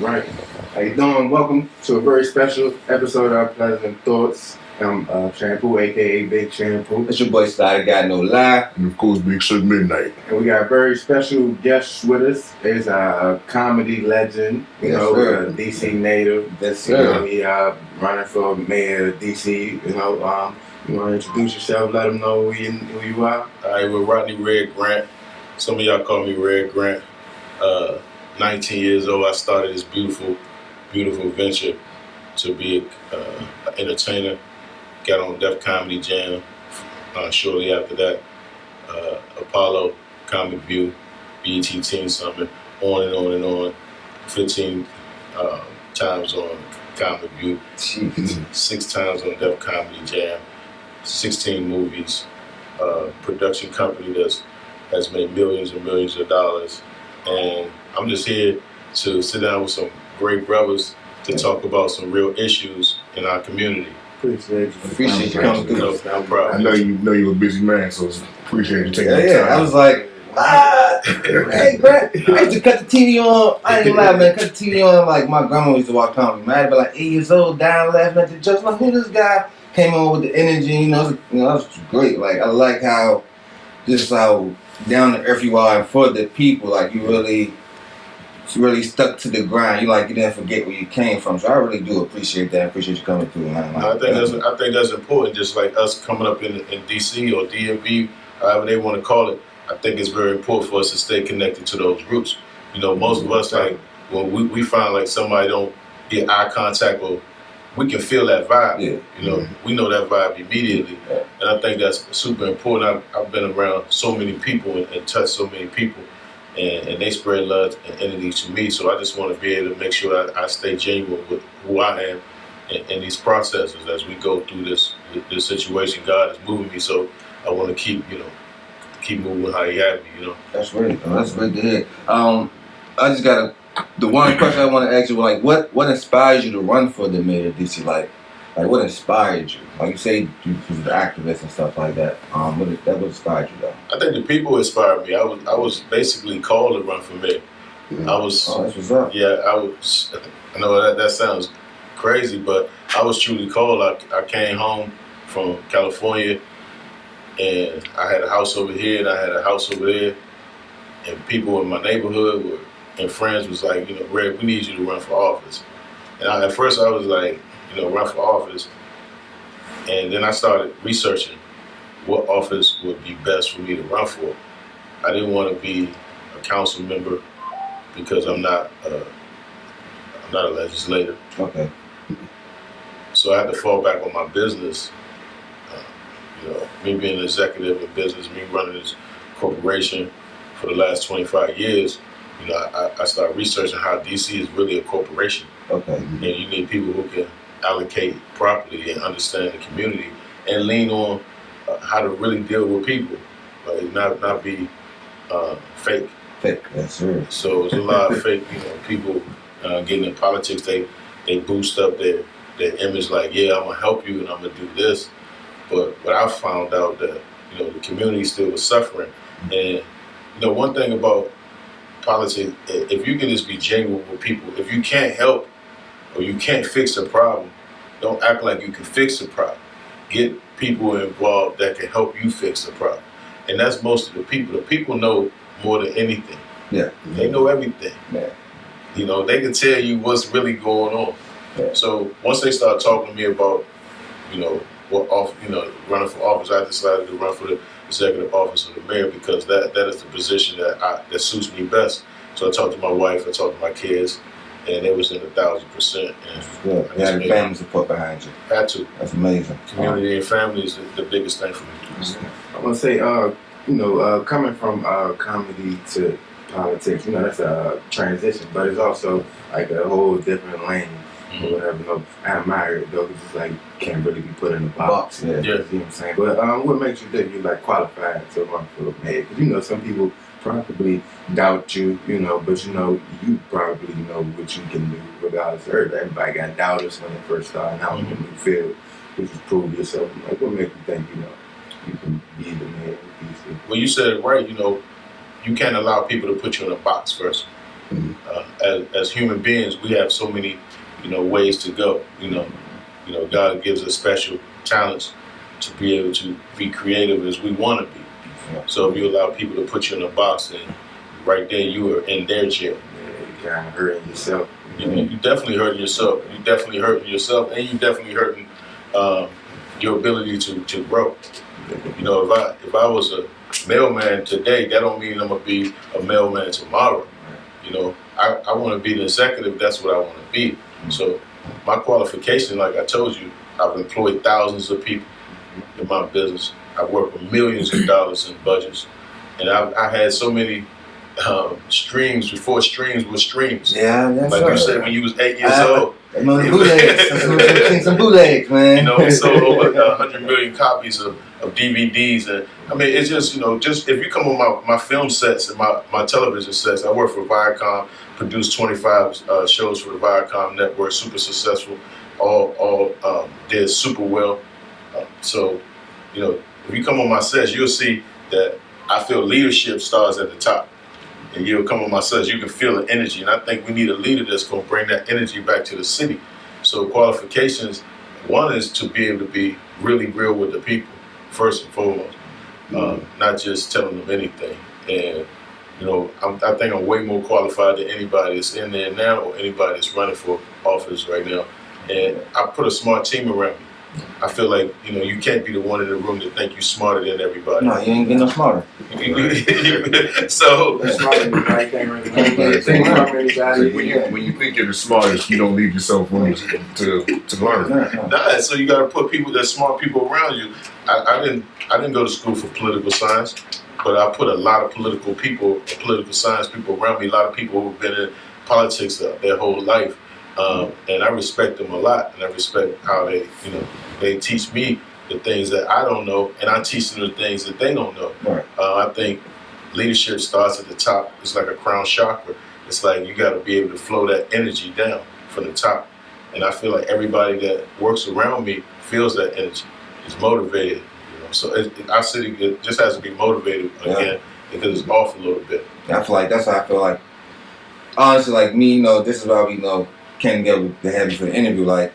Right. How you doing? Welcome to a very special episode of Pleasant Thoughts. I'm Shampoo, aka Big Shampoo. It's your boy Sly, got no lie. And of course, Big Sugar Midnight. And we got a very special guest with us. It's a comedy legend, Yes, sir. a DC native. That's You know, he running for mayor of DC. You want to introduce yourself, let them know who you are. All right, we're Rodney Red Grant. Some of y'all call me Red Grant. 19 years old, I started this beautiful venture to be an entertainer. Got on Def Comedy Jam shortly after that. Apollo, ComicView, BET Teen Summit, on and on and on. 15 times on ComicView, 6 times on Def Comedy Jam, 16 movies. Production company has made millions and millions of dollars. And I'm just here to sit down with some great brothers to talk about some real issues in our community. Appreciate you coming through. No problem. I know you're a busy man, so appreciate you taking the time. Yeah, I was like, hey, Grant, I used to cut the TV on. I ain't gonna lie, man. Cut the TV on like my grandma used to watch comedy. Man, I'd be like 8 years old, down laughing at the jokes. Like, who this guy? Came on with the energy, that was great. Like, I like how down to earth you are and for the people. Like, you really stuck to the grind. You didn't forget where you came from. So I really do appreciate that. I appreciate you coming through, man. I think that's important. Just like us coming up in DC or DMV, however they want to call it. I think it's very important for us to stay connected to those roots. Most of us, like when we find like somebody don't get eye contact, or we can feel that vibe. Yeah. We know that vibe immediately, and I think that's super important. I've been around so many people and touched so many people. And they spread love and energy to me. So I just want to be able to make sure I stay genuine with who I am in these processes as we go through this situation. God is moving me, so I want to keep moving how He had me. That's great. That's great to hear. I just got the one question I want to ask you, like, what inspires you to run for the mayor of DC? Like what inspired you? Like you say, you was an activist and stuff like that. What inspired you though? I think the people inspired me. I was basically called to run for mayor. I was. Oh, that's what's up. Yeah, I was. I know that sounds crazy, but I was truly called. I came home from California, and I had a house over here, and I had a house over there, and people in my neighborhood and friends was like, Red, we need you to run for office. And at first I was like, run for office. And then I started researching what office would be best for me to run for. I didn't want to be a council member because I'm not a legislator. Okay. So I had to fall back on my business. Me being an executive in business, me running this corporation for the last 25 years, I started researching how DC is really a corporation. Okay. And you need people who can allocate properly and understand the community and lean on how to really deal with people, like not be fake. Fake, yes sir. So there's a lot of fake, people getting in politics. They boost up their image, like, yeah, I'm gonna help you and I'm gonna do this. But I found out that the community still was suffering. And one thing about politics, if you can just be genuine with people, if you can't help or you can't fix a problem, don't act like you can fix the problem. Get people involved that can help you fix the problem. And that's most of the people. The people know more than anything. Yeah. They know everything. Yeah. They can tell you what's really going on. Yeah. So once they start talking to me about, running for office, I decided to run for the executive office of the mayor because that is the position that suits me best. So I talked to my wife, I talked to my kids, and it was in 1,000%. Yeah, you had family support behind you. Had to. That's amazing. Community and family is the biggest thing for me. I want to say, coming from comedy to politics, that's a transition, but it's also like a whole different lane or whatever. I admire it though, because it's like can't really be put in a box. Yeah. You know what I'm saying? But what makes you think you're like qualified to run for the mayor? Because some people probably doubt you, but you probably know what you can do regardless of everything. Everybody got doubters when they first started out in the new field, which is prove yourself. Like, what makes you think, you can be the mayor of DC? Well, you said it right, you can't allow people to put you in a box first. as human beings, we have so many, ways to go. God gives us special talents to be able to be creative as we want to be. So if you allow people to put you in a box, then right there you are in their jail. You kind of hurting yourself. You definitely hurting yourself. You definitely hurting yourself, and you definitely hurting your ability to grow. If I was a mailman today, that don't mean I'm gonna be a mailman tomorrow. I want to be an executive. That's what I want to be. So my qualification, like I told you, I've employed thousands of people in my business. I've worked with millions of dollars in budgets, and I had so many streams before streams were streams. Yeah, that's like right. You said when you was 8 years old. The bootlegs. Some bootlegs, man. We sold over 100 million copies of DVDs, and I mean it's just just if you come on my film sets and my television sets. I work for Viacom, produced 25 shows for the Viacom network, super successful, all did super well. So if you come on my sets, you'll see that I feel leadership starts at the top. And you'll come on my sets, you can feel the energy. And I think we need a leader that's going to bring that energy back to the city. So qualifications, one is to be able to be really real with the people, first and foremost, not just telling them anything. And, I think I'm way more qualified than anybody that's in there now or anybody that's running for office right now. And I put a smart team around me. I feel like, you can't be the one in the room that think you're smarter than everybody. No, you ain't getting no smarter. So Smarter than I can't really When you think you're the smartest, you don't leave yourself room to learn. Nah, so you got to put smart people around you. I didn't go to school for political science, but I put a lot of political science people around me. A lot of people who've been in politics their whole life. And I respect them a lot, and I respect how they teach me the things that I don't know, and I teach them the things that they don't know. Right. I think leadership starts at the top. It's like a crown chakra. It's like you got to be able to flow that energy down from the top. And I feel like everybody that works around me feels that energy, is motivated. So our city just has to be motivated again because it's off a little bit. I feel like that's how I feel like. Honestly, like me, this is why we came together to have you for the interview. Like,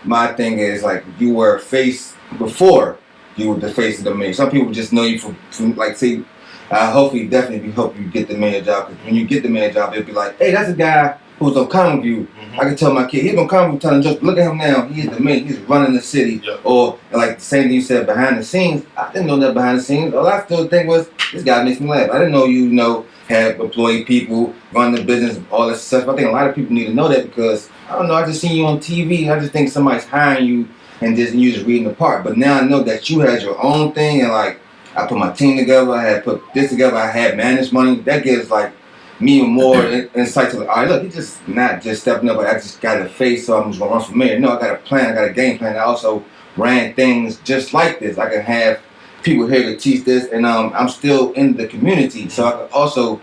my thing is, like, you were face before you were the face of the mayor. Some people just know you from like, say, hopefully, definitely help you get the mayor job. Because when you get the mayor job, it'll be like, hey, that's a guy who's on ComicView. Mm-hmm. I can tell my kid, he's on ComicView, telling just look at him now. He's the mayor. He's running the city. Yep. Or, like, the same thing you said, behind the scenes. I didn't know that behind the scenes. All I still think was, this guy makes me laugh. I didn't know have employed people, run the business, all that stuff. I think a lot of people need to know that because, I don't know, I just seen you on TV. I just think somebody's hiring you and you just reading the part. But now I know that you had your own thing and like, I put my team together, I had put this together, I had managed money. That gives like me more insight to like, all right, look, he's just not just stepping up, but I just got a face, so I'm just gonna run for mayor. No, I got a plan, I got a game plan. I also ran things just like this. I can have people here to teach this, and I'm still in the community, so I can also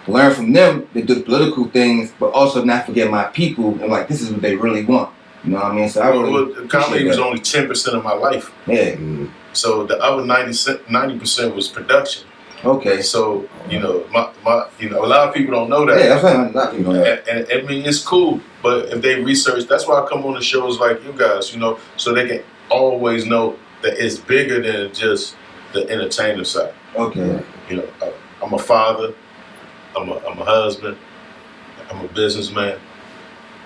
learn from them to do the political things, but also not forget my people and like this is what they really want. You know what I mean? So comedy was only 10% of my life. Yeah. So the other 90% was production. Okay. So my a lot of people don't know that. Yeah, that's right. A lot of people know that. And I mean it's cool, but if they research, that's why I come on the shows like you guys, so they can always know that it's bigger than just the entertainer side. Okay. I'm a father, I'm a husband, I'm a businessman,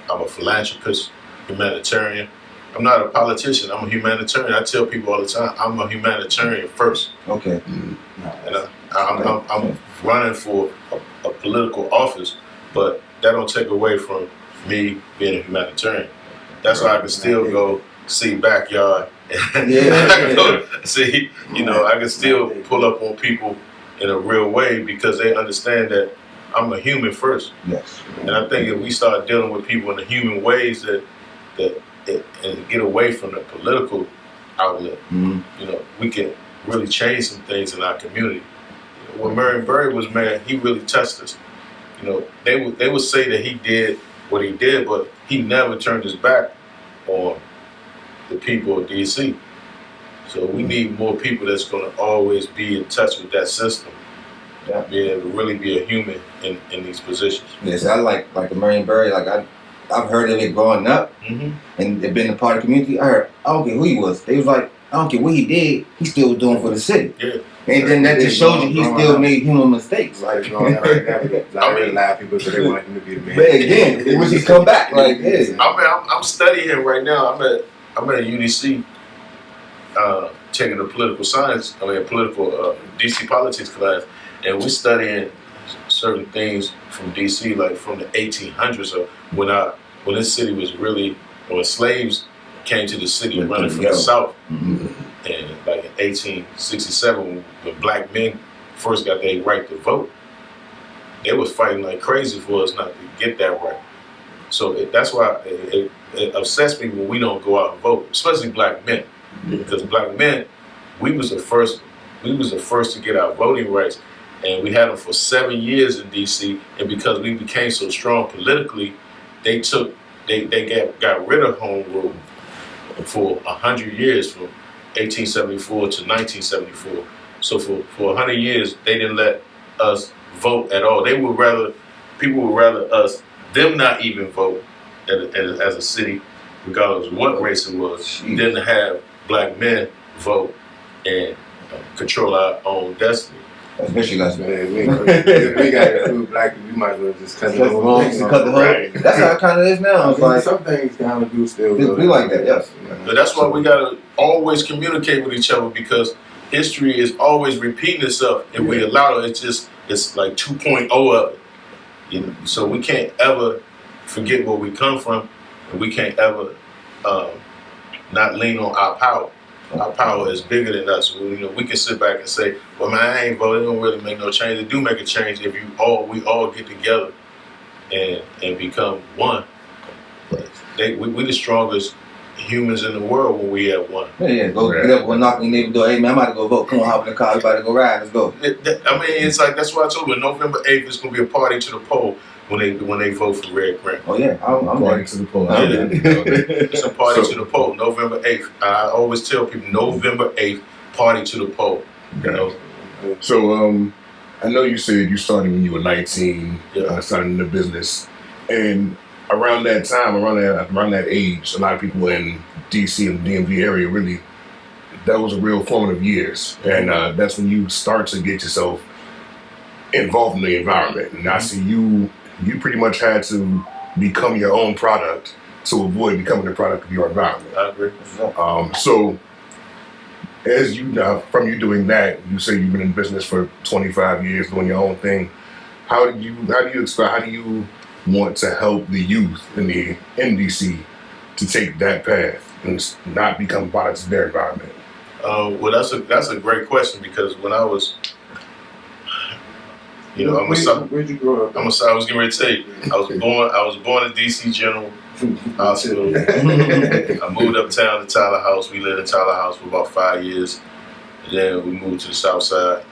I'm a philanthropist, humanitarian. I'm not a politician, I'm a humanitarian. I tell people all the time, I'm a humanitarian first. Okay. And I'm running for a political office, but that don't take away from me being a humanitarian. That's why I can still go see backyard. Yeah. See, I can still pull up on people in a real way because they understand that I'm a human first. Yes. And I think if we start dealing with people in the human ways and get away from the political outlet, we can really change some things in our community. When Marion Barry was mayor, he really touched us. They would say that he did what he did, but he never turned his back on the people of DC. So we need more people that's going to always be in touch with that system Yeah. Being able to really be a human in these positions. Yes, I like the Marine Bird. Like I've heard of it growing up, Mm-hmm. and it been a part of the community. I don't care who he was. They was like, I don't care what he did, he still was doing for the city. Yeah. And then that just showed you he still made human mistakes. Like, you know, a lot of people, so they want him to be the man. But again, it was he come back like, hey. I'm studying him right now. I'm at UDC, taking a political science, political DC politics class, and we're studying certain things from DC, like from the 1800s, or when this city was really, when slaves came to the city running from the South. Mm-hmm. And like in 1867, when black men first got their right to vote, they was fighting like crazy for us not to get that right. So that's why it upsets me when we don't go out and vote, especially black men, because black men, we was the first to get our voting rights, and we had them for 7 years in DC. And because we became so strong politically, they got rid of home rule for 100 years, from 1874 to 1974. So for 100 years, they didn't let us vote at all. People would rather them not even vote as a city, regardless of what race it was, than to have black men vote and control our own destiny. Especially last We got to include black, we might as well just cut the whole Right. That's how it kind of is now. It's like some things kind of do still we like that, yes. But that's why we gotta always communicate with each other, because history is always repeating itself. If we allow it, it's like 2.0 of it. You know? So we can't ever forget where we come from, and we can't ever not lean on our power. Our power is bigger than us. We can sit back and say, "Well, man, I ain't voting. It don't really make no change." It do make a change if we all get together and become one. We the strongest humans in the world when we have one. Yeah. Go get up, go knock on your neighbor's door. Hey man, I'm about to go vote. Come on, hop in the car. We about to go ride. Let's go. It's like, that's why I told you, November 8th is gonna be a party to the poll when they vote for Red Grant. Oh yeah, I'm Party to the poll. It's a party to the poll, November 8th. I always tell people, November 8th, party to the poll. You know? So I know you said you started when you were 19, starting the business, and around that time, around that age, a lot of people in DC and the DMV area really, that was a real formative years, and that's when you start to get yourself involved in the environment. And I see you pretty much had to become your own product to avoid becoming the product of your environment. I agree. So as from you doing that, you say you've been in business for 25 years doing your own thing. How do you want to help the youth in DC to take that path and not become products of their environment? Well, that's a great question, because when I was, where'd you grow up? I was getting ready to tell you, I was born in DC General Hospital. I moved uptown to Tyler House. We lived in Tyler House for about 5 years. And then we moved to the south side,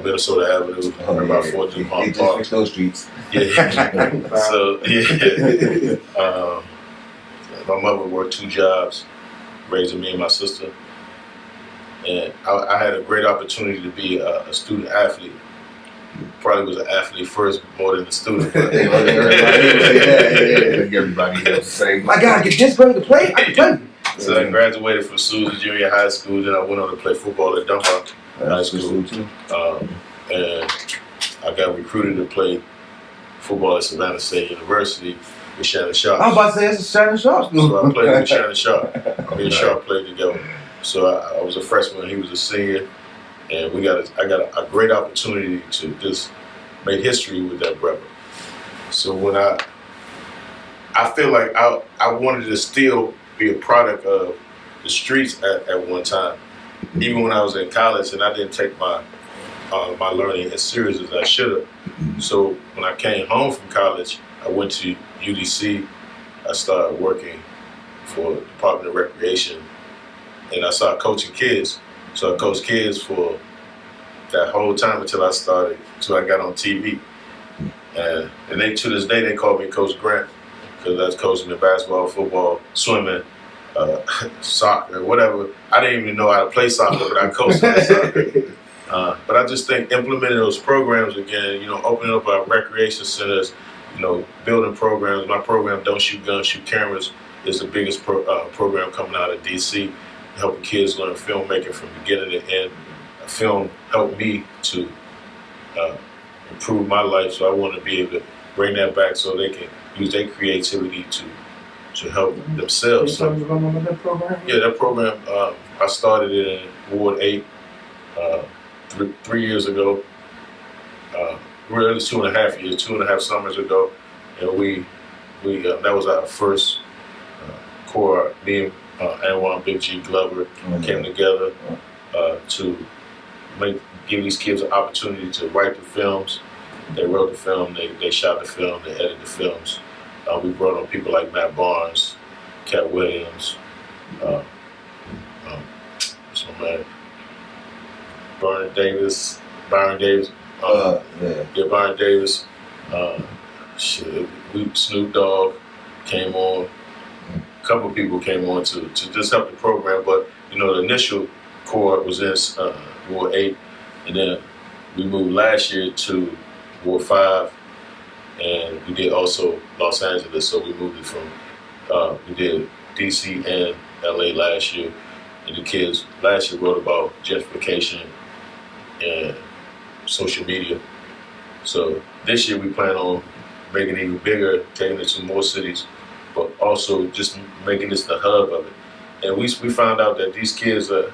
Minnesota Avenue, about 4th and Palm Park. Fix those streets. Yeah. So, my mother worked 2 jobs, raising me and my sister. And I had a great opportunity to be a student athlete. Probably was an athlete first more than a student. But Everybody else say, my God, get this ready to play? I can play. So I graduated from Susan Junior High School. Then I went on to play football at Dunbar High School. And I got recruited to play football at Savannah State University with Shannon Sharp. I was about to say it's a Shannon Sharp school. So I played with Shannon Sharp. Me and Sharp played together. So I was a freshman, he was a senior, and I got a great opportunity to just make history with that brother. So when I feel like I wanted to still be a product of the streets at one time, even when I was in college, and I didn't take my learning as serious as I should have. So when I came home from college, I went to UDC. I started working for the Department of Recreation, and I started coaching kids. So I coached kids for that whole time until I got on TV. And they, to this day, they call me Coach Grant, because I was coaching in basketball, football, swimming, soccer, whatever. I didn't even know how to play soccer, but I coached soccer. But I just think implementing those programs again, opening up our recreation centers, building programs. My program, Don't Shoot Guns, Shoot Cameras, is the biggest program coming out of DC, helping kids learn filmmaking from beginning to end. Film helped me to improve my life, so I want to be able to bring that back so they can use their creativity to help themselves. So, yeah, that program, I started it in Ward 8 3 years ago. Really 2.5 years, 2.5 summers ago, and we that was our first core. Me and Anwan Big G Glover came together to give these kids an opportunity to write the films. They wrote the film, they shot the film, they edited the films. We brought on people like Matt Barnes, Cat Williams, what's my man? Byron Davis. Byron Davis. Snoop Dogg came on. A couple people came on to just help the program, but the initial core was in Ward 8, and then we moved last year to Ward 5, and we did also Los Angeles. So we moved it from we did DC and LA last year, and the kids last year wrote about gentrification and social media. So this year we plan on making it even bigger, taking it to more cities, but also just making this the hub of it. And we found out that these kids that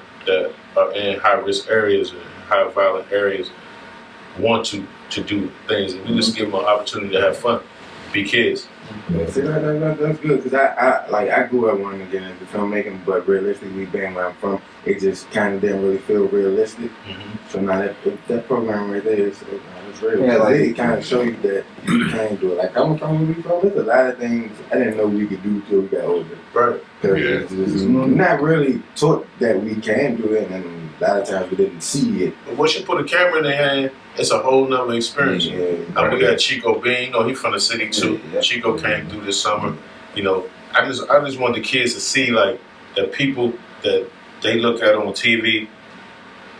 are in high-risk areas and high-violent areas want to do things, and we just give them an opportunity to have fun, be kids. Yeah, see, that's good, because I grew up wanting to get into filmmaking, but realistically, being where I'm from, it just kind of didn't really feel realistic. So now that program right there is real. Yeah, it kind of show you that you can do it. Like coming from where we from, there's a lot of things I didn't know we could do till we got older. Right. Because we're not really taught that we can do it, and a lot of times we didn't see it. But once you put a camera in their hand, it's a whole nother experience. We got Chico Bean, he's from the city too. Chico came through this summer. I just want the kids to see like the people that they look at on TV,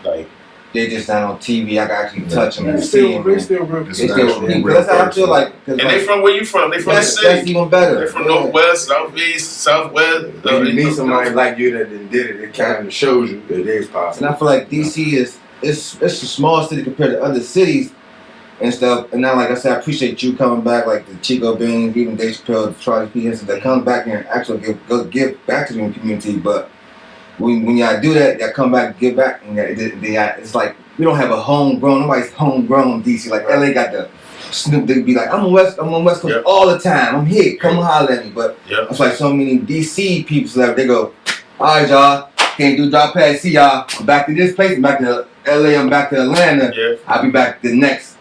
like they just not on TV. I can actually touch them and see them. They still real. That's how I feel like. And they from where you from? They from the city. That's even better. They from Northwest, Southeast, Southwest. When you meet somebody like you that did it, it kind of shows you that it is possible. And I feel like DC it's a small city compared to other cities and stuff. And now, like I said, I appreciate you coming back, like the Chico Beans, even Dave Chappelle, Charlie P. Henson, that comes back and actually give back to the community. But when y'all do that, y'all come back and give back, and it's like we don't have nobody's homegrown DC. Like LA got the Snoop, they be like, I'm on West Coast all the time. I'm here, come holler at me. But it's like so many DC people, they go, all right, y'all, can't do drop past. See y'all, I'm back to this place, I'm back to LA, I'm back to Atlanta. I'll be back to the next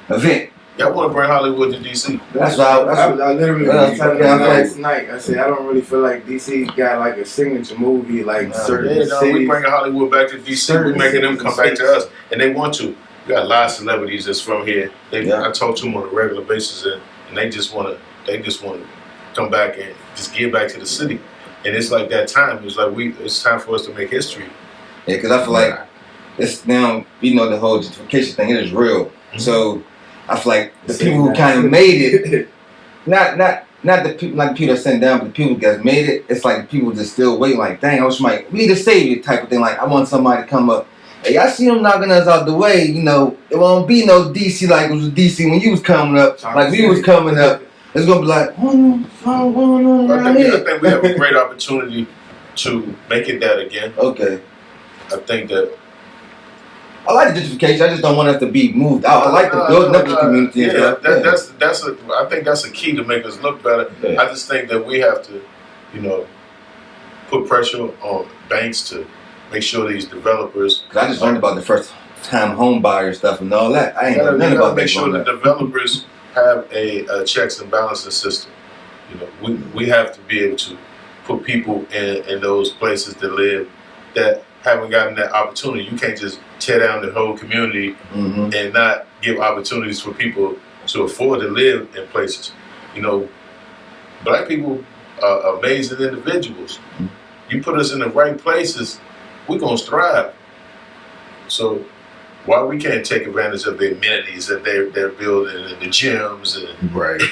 event. Y'all want to bring Hollywood to DC? That's why I literally was telling them last night. I said I don't really feel like DC got like a signature movie like certain cities. We bringing Hollywood back to DC. We're making them come back to us, and they want to. We got a lot of celebrities that's from here. I talk to them on a regular basis, and they just want to come back and just give back to the city. And it's like that time. It's like it's time for us to make history. Yeah, because I feel like it's now, the whole gentrification thing, it is real. So I feel like the people who kind of made it, not the people like the people that sent down, but the people that made it, it's like the people just still waiting. Like, dang, we need a savior type of thing. Like, I want somebody to come up. Hey, I see them knocking us out the way. It won't be no DC like it was DC when you was coming up. Like we was coming up. It's gonna be like, I think we have a great opportunity to make it that again. Okay. I think that. I like the gentrification. I just don't want us to be moved out. I like the building up the community. I think that's a key to make us look better. Yeah. I just think that we have to, put pressure on banks to make sure these developers. Cause I just learned about the first time home buyer stuff and all that. I ain't know nothing about that. Make sure the developers have a checks and balances system. We have to be able to put people in those places to live that haven't gotten that opportunity. You can't just tear down the whole community and not give opportunities for people to afford to live in places. Black people are amazing individuals. You put us in the right places, we're gonna strive. So Why we can't take advantage of the amenities that they're building and the gyms and Right.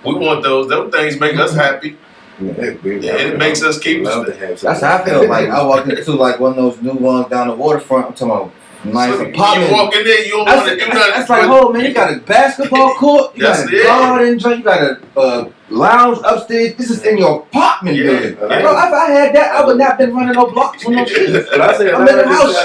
we want those. Those things make us happy. It makes us keep. That's how I feel. Like I walked into like one of those new ones down the waterfront. I'm talking about nice So apartment. you walk in there, you don't want to do nothing. That's like, oh man, you got a basketball court, you got a garden, you got a lounge upstairs. This is in your apartment building. Bro, if I had that, I would not have been running no blocks with no kids. But I said, I'm in the house.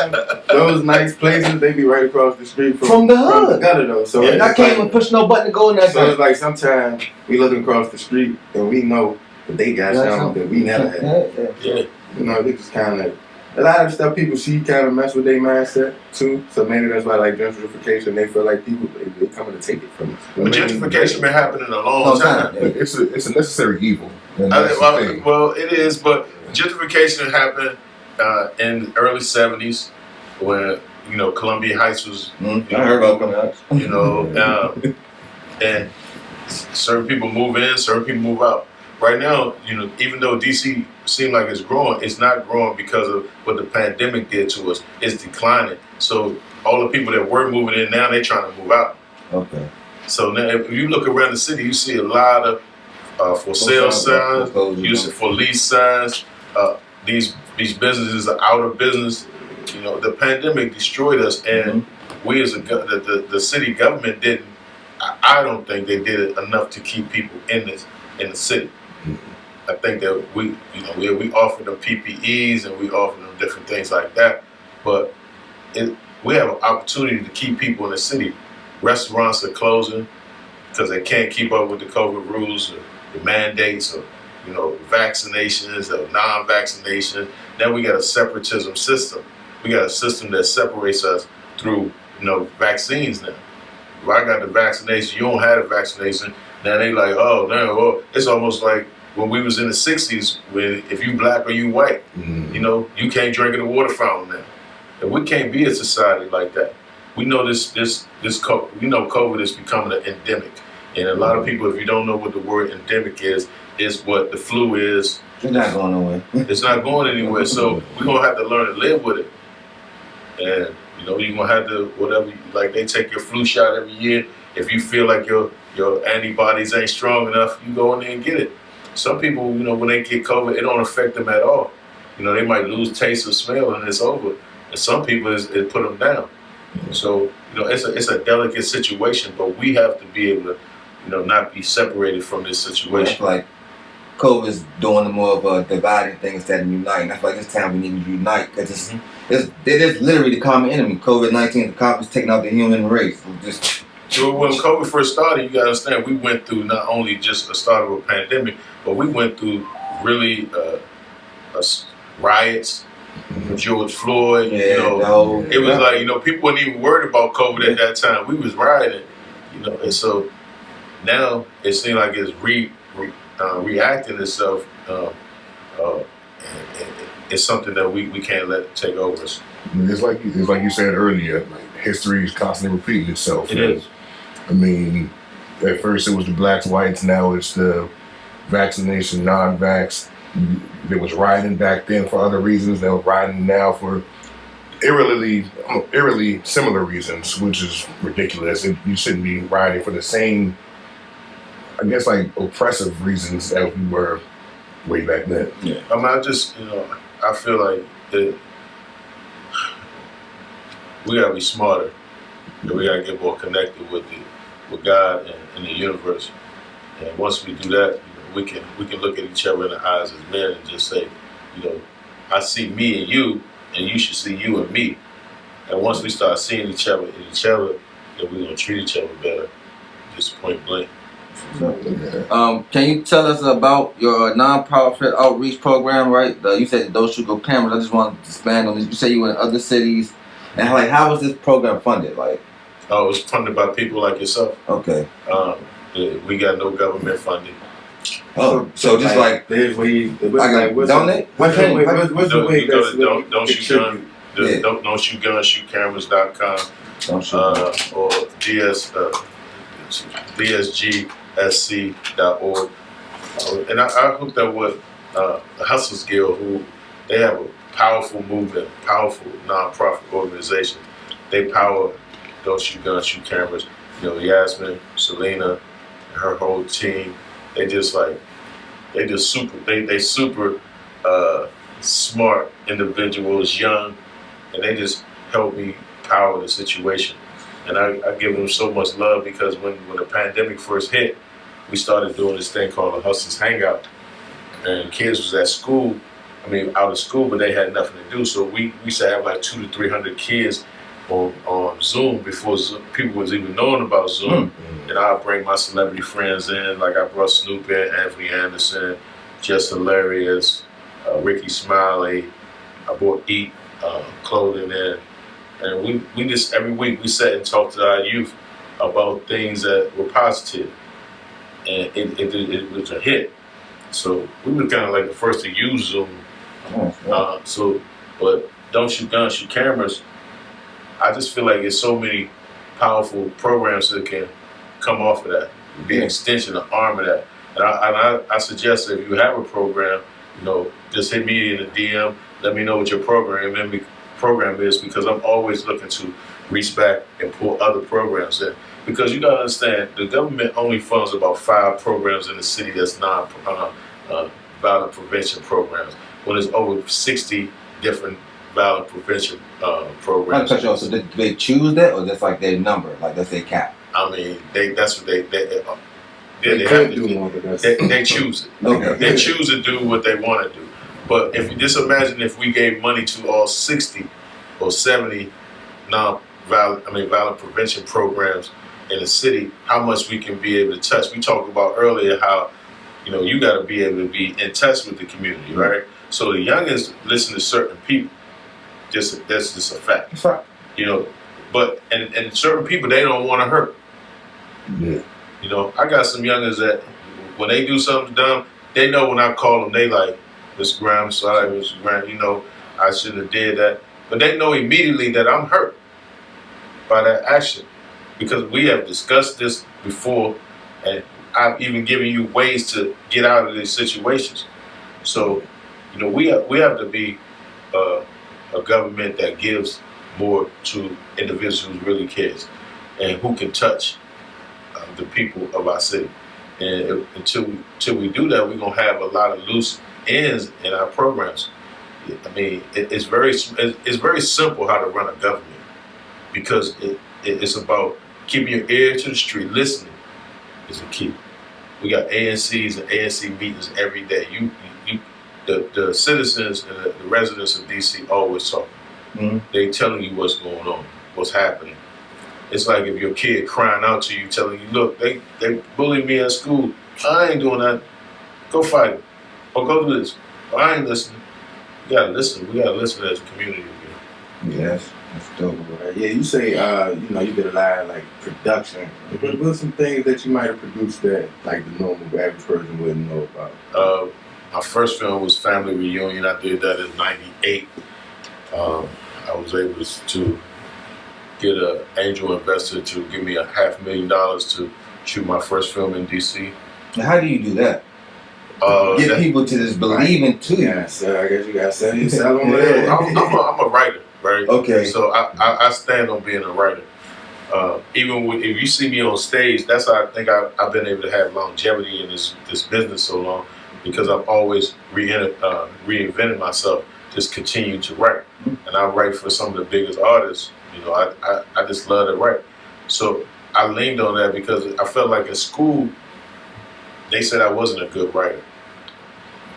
Those nice places, they be right across the street from the hood. Gutter though. So I can't even push no button to go in there. So it's like sometimes we looking across the street and we know that they got something that we never had. Yeah. You know, they just kind of. A lot of stuff people see kind of mess with their mindset too, so maybe that's why like gentrification, they feel like people they coming to take it from us. But gentrification been happening a long time. It's a necessary evil. Well, it is, but gentrification happened in the early '70s when Columbia Heights was. I heard about Columbia Heights. And certain people move in, certain people move out. Right now, even though DC seems like it's growing, it's not growing because of what the pandemic did to us. It's declining. So all the people that were moving in now, they're trying to move out. Okay. So now, if you look around the city, you see a lot of for sale signs, you see for lease signs. These businesses are out of business. The pandemic destroyed us, and we as the city government didn't. I don't think they did enough to keep people in the city. I think that we offer them PPEs and we offer them different things like that, but we have an opportunity to keep people in the city. Restaurants are closing because they can't keep up with the COVID rules or the mandates or vaccinations or non-vaccination. Now we got a separatism system. We got a system that separates us through vaccines now. If I got the vaccination, you don't have the vaccination. Now they like, oh no, well, it's almost like when we was in the '60s, when if you black or you white, you can't drink in the water fountain now. And we can't be a society like that. We know this COVID is becoming an endemic, and a lot of people, if you don't know what the word endemic is what the flu is. It's not going nowhere. It's not going anywhere. So we're gonna have to learn to live with it, and you're gonna have to whatever. Like they take your flu shot every year. If you feel like your antibodies ain't strong enough, you go in there and get it. Some people, when they get COVID, it don't affect them at all. They might lose taste or smell and it's over. And some people, it put them down. So, it's a delicate situation, but we have to be able to, not be separated from this situation. It's like COVID's doing more of a dividing thing instead of uniting. I feel like it's time we need to unite because it is literally the common enemy. COVID-19 is taking out the human race. When COVID first started, you gotta understand, we went through not only just the start of a pandemic, but we went through really riots, George Floyd. It was like people weren't even worried about COVID at that time. We was rioting, and so now it seems like it's reacting itself. It's something that we can't let take over us. It's like you said earlier. History is constantly repeating itself. It is. I mean, at first it was the blacks, whites. Now it's the vaccination, non-vax. There was rioting back then for other reasons. They're rioting now for eerily similar reasons, which is ridiculous. You shouldn't be rioting for the same, I guess, like oppressive reasons that we were way back then. Yeah. I mean, I feel like that we gotta be smarter. We gotta get more connected with God and the universe. And once we do that, we can look at each other in the eyes as men and just say, I see me and you should see you and me. And once we start seeing each other, then we're gonna treat each other better. Just point blank. Can you tell us about your nonprofit outreach program? Right, you said those should go cameras. I just wanted to expand on this. You said you were in other cities, and how was this program funded? Oh, it's funded by people like yourself. Okay. We got no government funding. Oh, so just like there's where you donate. What's the way? Go to don'tshootguns.com or dsgsc.org. And I hooked up with the Hustlers Guild, who they have a powerful movement, powerful nonprofit organization. they power Don't Shoot Guns, Shoot Cameras. You know, Yasmin, Selena, her whole team. They just like they super smart individuals, young, and they just help me power the situation. And I give them so much love because when the pandemic first hit, we started doing this thing called the Hustlers Hangout. And kids was at school, out of school, but they had nothing to do. So we used to have like 200 to 300 kids on Zoom before people was even knowing about Zoom. And I'd bring my celebrity friends in, like I brought Snoop in, Anthony Anderson, Just Hilarious, Ricky Smiley. I brought Eat clothing in. And we just, every week, we sat and talked to our youth about things that were positive. And it was a hit. So we were kind of like the first to use Zoom. But Don't Shoot Guns, Shoot Cameras, I just feel like there's so many powerful programs that can come off of that, be an extension, an arm of that. And I suggest that if you have a program, just hit me in the DM, let me know what your program is, because I'm always looking to reach back and pull other programs in. Because you gotta understand, the government only funds about 5 programs in the city that's non-violent prevention programs, when there's over 60 different violent prevention programs. So do they choose that, or that's like their number, like that's their cap? That's what they could do more, but they choose it. Okay. They choose to do what they want to do. But if you just imagine if we gave money to all 60 or 70 violent prevention programs in the city, how much we can be able to touch. We talked about earlier how, you got to be able to be in touch with the community, right? So the youngest listen to certain people. That's just a fact. That's right. But and certain people, they don't want to hurt. Yeah. I got some youngers that when they do something dumb, they know when I call them, they like, Mr. Graham, sorry, Mr. Graham, I shouldn't have did that. But they know immediately that I'm hurt by that action, because we have discussed this before, and I've even given you ways to get out of these situations. So, we have to be a government that gives more to individuals who really cares and who can touch the people of our city. And until we do that, we're gonna have a lot of loose ends in our programs. It's very simple how to run a government, because it's about keeping your ear to the street. Listening is the key. We got ANCs and ANC meetings every day. The citizens and the residents of DC always talk. Mm-hmm. They telling you what's going on, what's happening. It's like if your kid crying out to you, telling you, look, they bullied me at school. I ain't doing that. Go fight it. Or go do this. Or I ain't listening. You gotta listen. We gotta listen as a community. Yes, that's dope. Right. Yeah, you say you did a lot of like production. What are some things that you might have produced that like the normal average person wouldn't know about? My first film was Family Reunion. I did that in '98. I was able to get an angel investor to give me $500,000 to shoot my first film in DC. Now, how do you do that? Get people to just believe into you. Yeah, so I guess you got to sell yourself on that. I'm a writer, right? Okay. So I stand on being a writer. Even if you see me on stage, that's how I think I've been able to have longevity in this business so long, because I've always reinvented myself, just continue to write. And I write for some of the biggest artists. I just love to write. So I leaned on that because I felt like in school, they said I wasn't a good writer.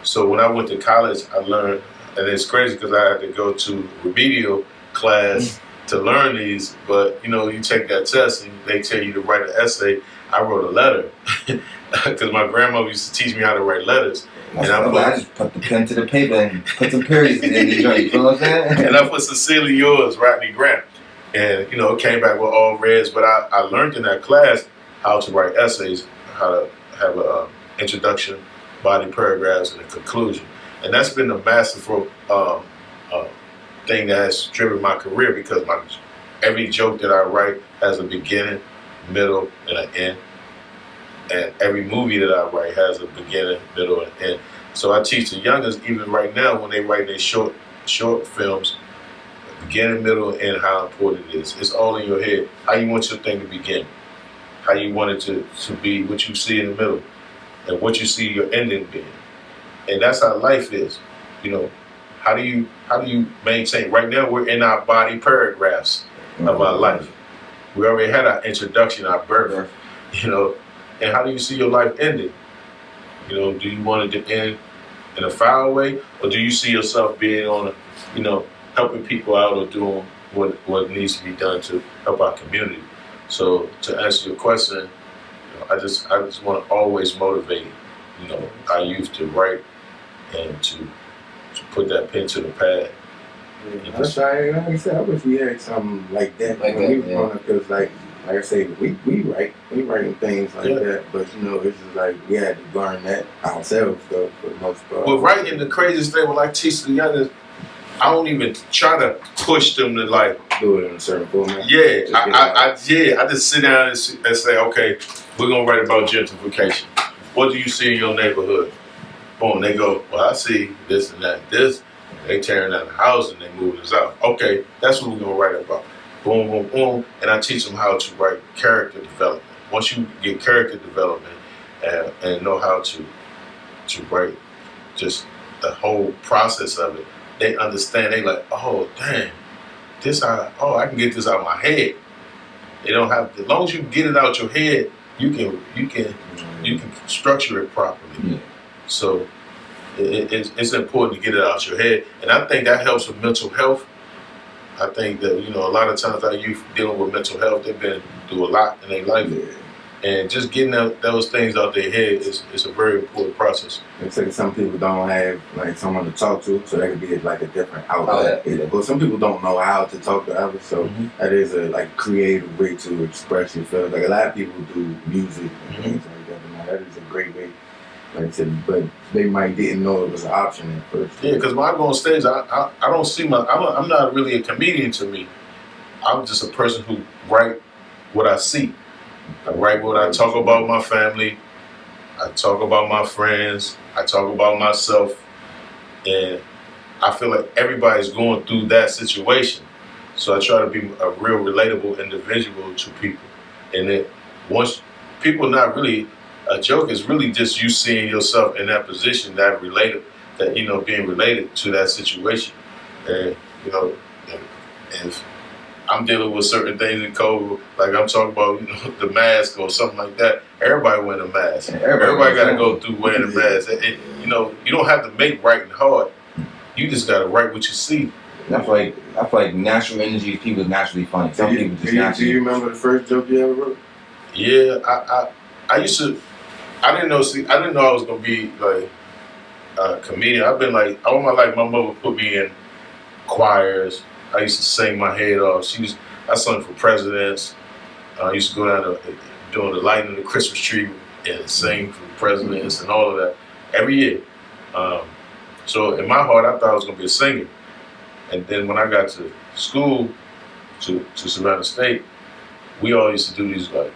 So when I went to college, I learned, and it's crazy because I had to go to remedial class to learn these, but you take that test and they tell you to write an essay. I wrote a letter because my grandma used to teach me how to write letters. I just put the pen to the paper and put some periods in the joint. You know what I'm saying? And I put Sincerely Yours, Rodney Grant. And, it came back with all reds, but I learned in that class how to write essays, how to have an introduction, body paragraphs, and a conclusion. And that's been the masterful thing that has driven my career, because every joke that I write has a beginning, middle, and an end. And every movie that I write has a beginning, middle, and end. So I teach the youngest, even right now, when they write their short films, Beginning, middle, and how important it is. It's all in your head. How you want your thing to begin. How you want it to be, what you see in the middle, and what you see your ending being. And that's how life is. You know, how do you maintain? Right now we're in our body paragraphs of our life. We already had our introduction, our birth, you know, and how do you see your life ending? You know, do you want it to end in a foul way, or do you see yourself being on a, you know, helping people out or doing what needs to be done to help our community? So to answer your question, you know, I just want to always motivate, you know, our youth to write and to put that pen to the pad. Yeah, that's right. Like I said, I wish we had something like that when we were growing up. Because, like I say, we writing things like that. But you know, it's just like we had to learn that ourselves, though, for the most part. Well, writing, the craziest thing when I teach the youngest, I don't even try to push them to like do it in a certain format. Yeah, I just sit down and say, okay, we're gonna write about gentrification. What do you see in your neighborhood? Boom, they go, well, I see this and that, this. They tearing down the house and they moving us out. Okay, that's what we're gonna write about. Boom, boom, boom. And I teach them how to write character development. Once you get character development and know how to write just the whole process of it, they understand. They like, oh, dang, I can get this out of my head. You don't have to, as long as you get it out your head, you can structure it properly. Yeah. So it's important to get it out your head, and I think that helps with mental health. I think that, you know, a lot of times our youth dealing with mental health, they've been through a lot in their life, and just getting those things out their head is a very important process. It's like some people don't have like someone to talk to, so that could be like a different outlet. But some people don't know how to talk to others, so that is a like creative way to express yourself. Like a lot of people do music and things like that, and that is a great way. Like I said, but they might didn't know it was an option at first. Yeah, because when I go on stage, I don't see I'm not really a comedian to me. I'm just a person who write what I see. I write what I talk about my family. I talk about my friends. I talk about myself. And I feel like everybody's going through that situation. So I try to be a real relatable individual to people. And then once people not really, a joke is really just you seeing yourself in that position, that related, that, you know, being related to that situation. And, you know, if I'm dealing with certain things in COVID, like I'm talking about, you know, the mask or something like that. Everybody wearing a mask. Everybody got to go through wearing a mask. And, you know, you don't have to make writing hard. You just got to write what you see. I feel like natural energy, people naturally funny. Some people just naturally. Do you remember the first joke you ever wrote? Yeah, I used to. I didn't know I was gonna be like a comedian. I've been like all my life. My mother put me in choirs. I used to sing my head off. I sung for presidents. I used to go down to doing the lighting of the Christmas tree and sing for presidents and all of that every year. So in my heart, I thought I was gonna be a singer. And then when I got to school, to Savannah State, we all used to do these like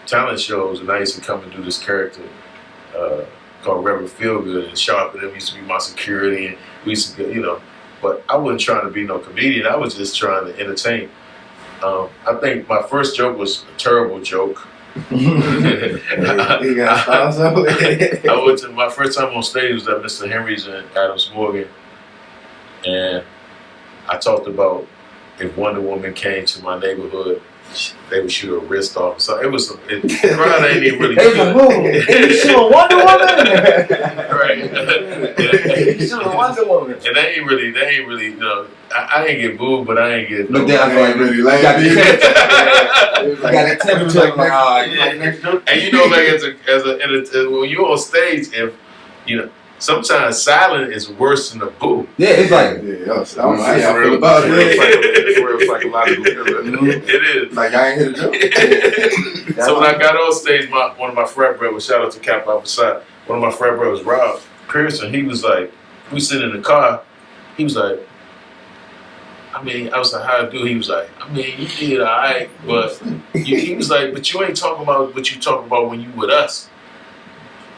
talent shows, and I used to come and do this character called Reverend Feelgood, and Sharp and them used to be my security, and we used to, you know, but I wasn't trying to be no comedian. I was just trying to entertain. I think my first joke was a terrible joke. You got also. I went to my first time on stage was at Mr. Henry's in Adams Morgan, and I talked about if Wonder Woman came to my neighborhood, they would shoot her wrist off. So it was the crowd ain't even really good. They shoot a Wonder Woman. Right. Shoot a Wonder Woman. And they ain't really, you know, I ain't get booed, but I ain't get. But then I ain't really like I got a temperature like, and you know, like as when you on stage, if you know, sometimes silent is worse than a boo. yeah, it's like I feel about it. It's like a lot of It is. Like I ain't hit a joke. So when I got on stage, one of my frat brothers, shout out to Cap Outside, one of my frat brothers, Rob Pearson, he was like, we sitting in the car, he was like, I was like, how I do? He was like, you did all right, but he was like, but you ain't talking about what you talking about when you with us.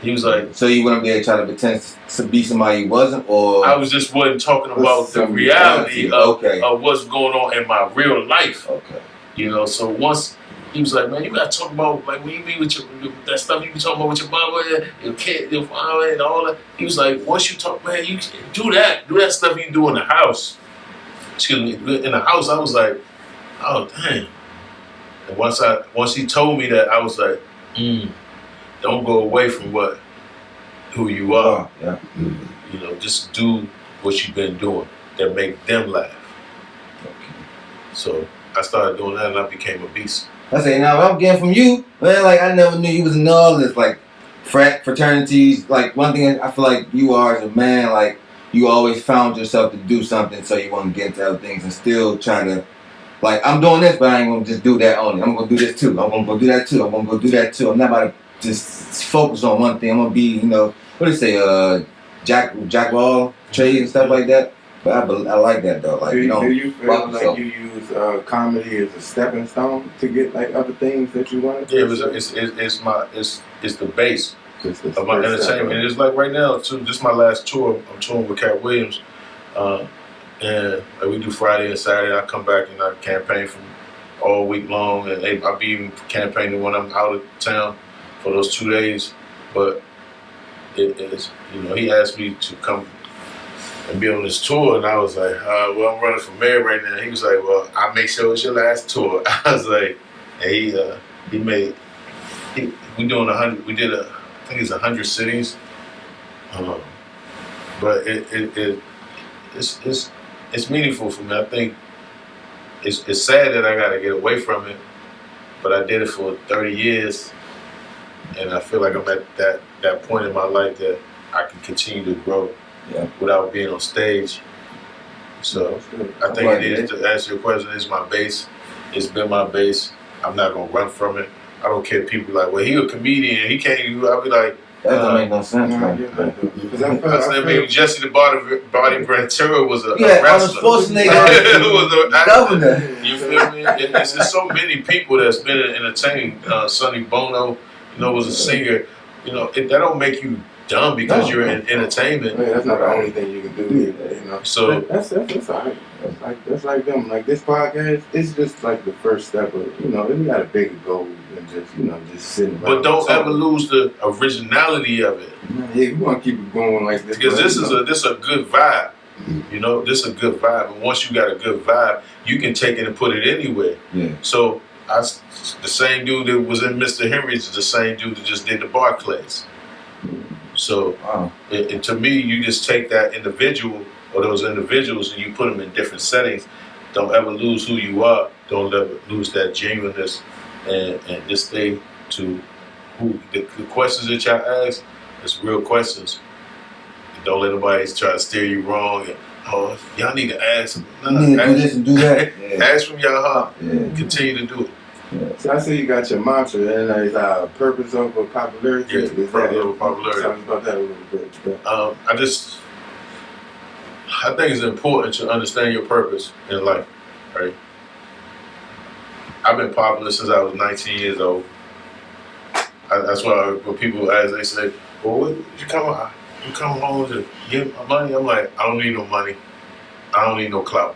He was like, so you wouldn't be able to try to pretend to be somebody you wasn't, or I was just wasn't talking about the reality of what's going on in my real life. Okay. You know, so once he was like, man, you gotta talk about like when you be with that stuff you be talking about with your mama, your kid, your father, and all that. He was like, once you talk, man, you do that stuff you do in the house. Excuse me, in the house. I was like, oh dang. And once he told me that, I was like, don't go away from who you are. Yeah. You know, just do what you've been doing that make them laugh. Okay. So I started doing that, and I became a beast. I say, now what I'm getting from you, man, like I never knew you was in all this, like fraternities. Like one thing I feel like you are as a man, like you always found yourself to do something, so you want to get into other things and still try to, like, I'm doing this, but I ain't gonna just do that only. I'm gonna do this too. I'm gonna go do that too. I'm gonna go do that too. I'm not about to just focus on one thing. I'm gonna be, you know, what do you say, jack of all trades and stuff like that. But I like that though. Like, do you know, you feel like you use comedy as a stepping stone to get like other things that you want to do? Yeah, it's the base of my entertainment. And it's like right now too. This is my last tour. I'm touring with Cat Williams, and we do Friday and Saturday. I come back and I campaign from all week long, and I be even campaigning when I'm out of town for those 2 days. But it is, you know, he asked me to come and be on this tour, and I was like, well, I'm running for mayor right now. He was like, well, I'll make sure it's your last tour. I was like, and we doing 100. We did I think it's 100 cities. But it's meaningful for me. I think it's sad that I got to get away from it, but I did it for 30 years, and I feel like I'm at that point in my life that I can continue to grow. Yeah. Without being on stage. So I think it is, to answer your question, it's my base. It's been my base. I'm not gonna run from it. I don't care if people like, well, he a comedian, he can't do. I'll be like, that doesn't make no sense, I mean, Jesse the Body Ventura was a wrestler. Schwarzenegger was a governor. You feel me? It's just so many people that's been entertaining. Sonny Bono, you know, was a singer. You know, that don't make you dumb because you're in entertainment. Man, that's not the only thing you can do either, you know. So that's all right. That's like them. Like this podcast, it's just like the first step of, you know, we got a bigger goal than just, you know, just sitting around. But don't ever lose the originality of it. Yeah, we want to keep it going like this. Because this is a good vibe. You know, this is a good vibe. And once you got a good vibe, you can take it and put it anywhere. Yeah. So the same dude that was in Mr. Henry's is the same dude that just did the Barclays. So to me, you just take that individual or those individuals and you put them in different settings. Don't ever lose who you are. Don't ever lose that genuineness, and just stay to who the questions that y'all ask. It's real questions. And don't let nobody try to steer you wrong. And, y'all need to ask. You need to do this and do that. Yeah. Ask from your heart. Yeah. Continue to do it. Yeah. So I see you got your mantra, and it's purpose over popularity. Yeah, purpose over popularity. Tell me about that a little bit. I think it's important to understand your purpose in life, right? I've been popular since I was 19 years old. That's why when people ask, they say, well, what, you come home to get my money? I'm like, I don't need no money. I don't need no clout.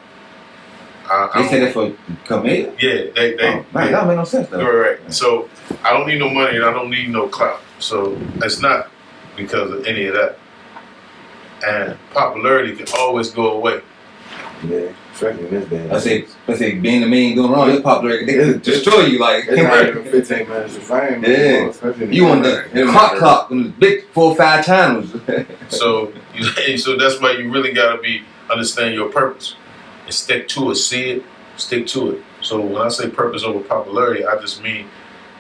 They say that for comedy? Yeah, they that don't make no sense though. Right. So I don't need no money and I don't need no clout. So it's not because of any of that. And popularity can always go away. Yeah, especially in this day. Let's say being the man going wrong, it's popularity. They can destroy you like. It's not even 15 minutes of fame. Yeah. You on the clock, them big 4 or 5 channels. So that's why you really gotta understand your purpose. And stick to it, see it, stick to it. So when I say purpose over popularity, I just mean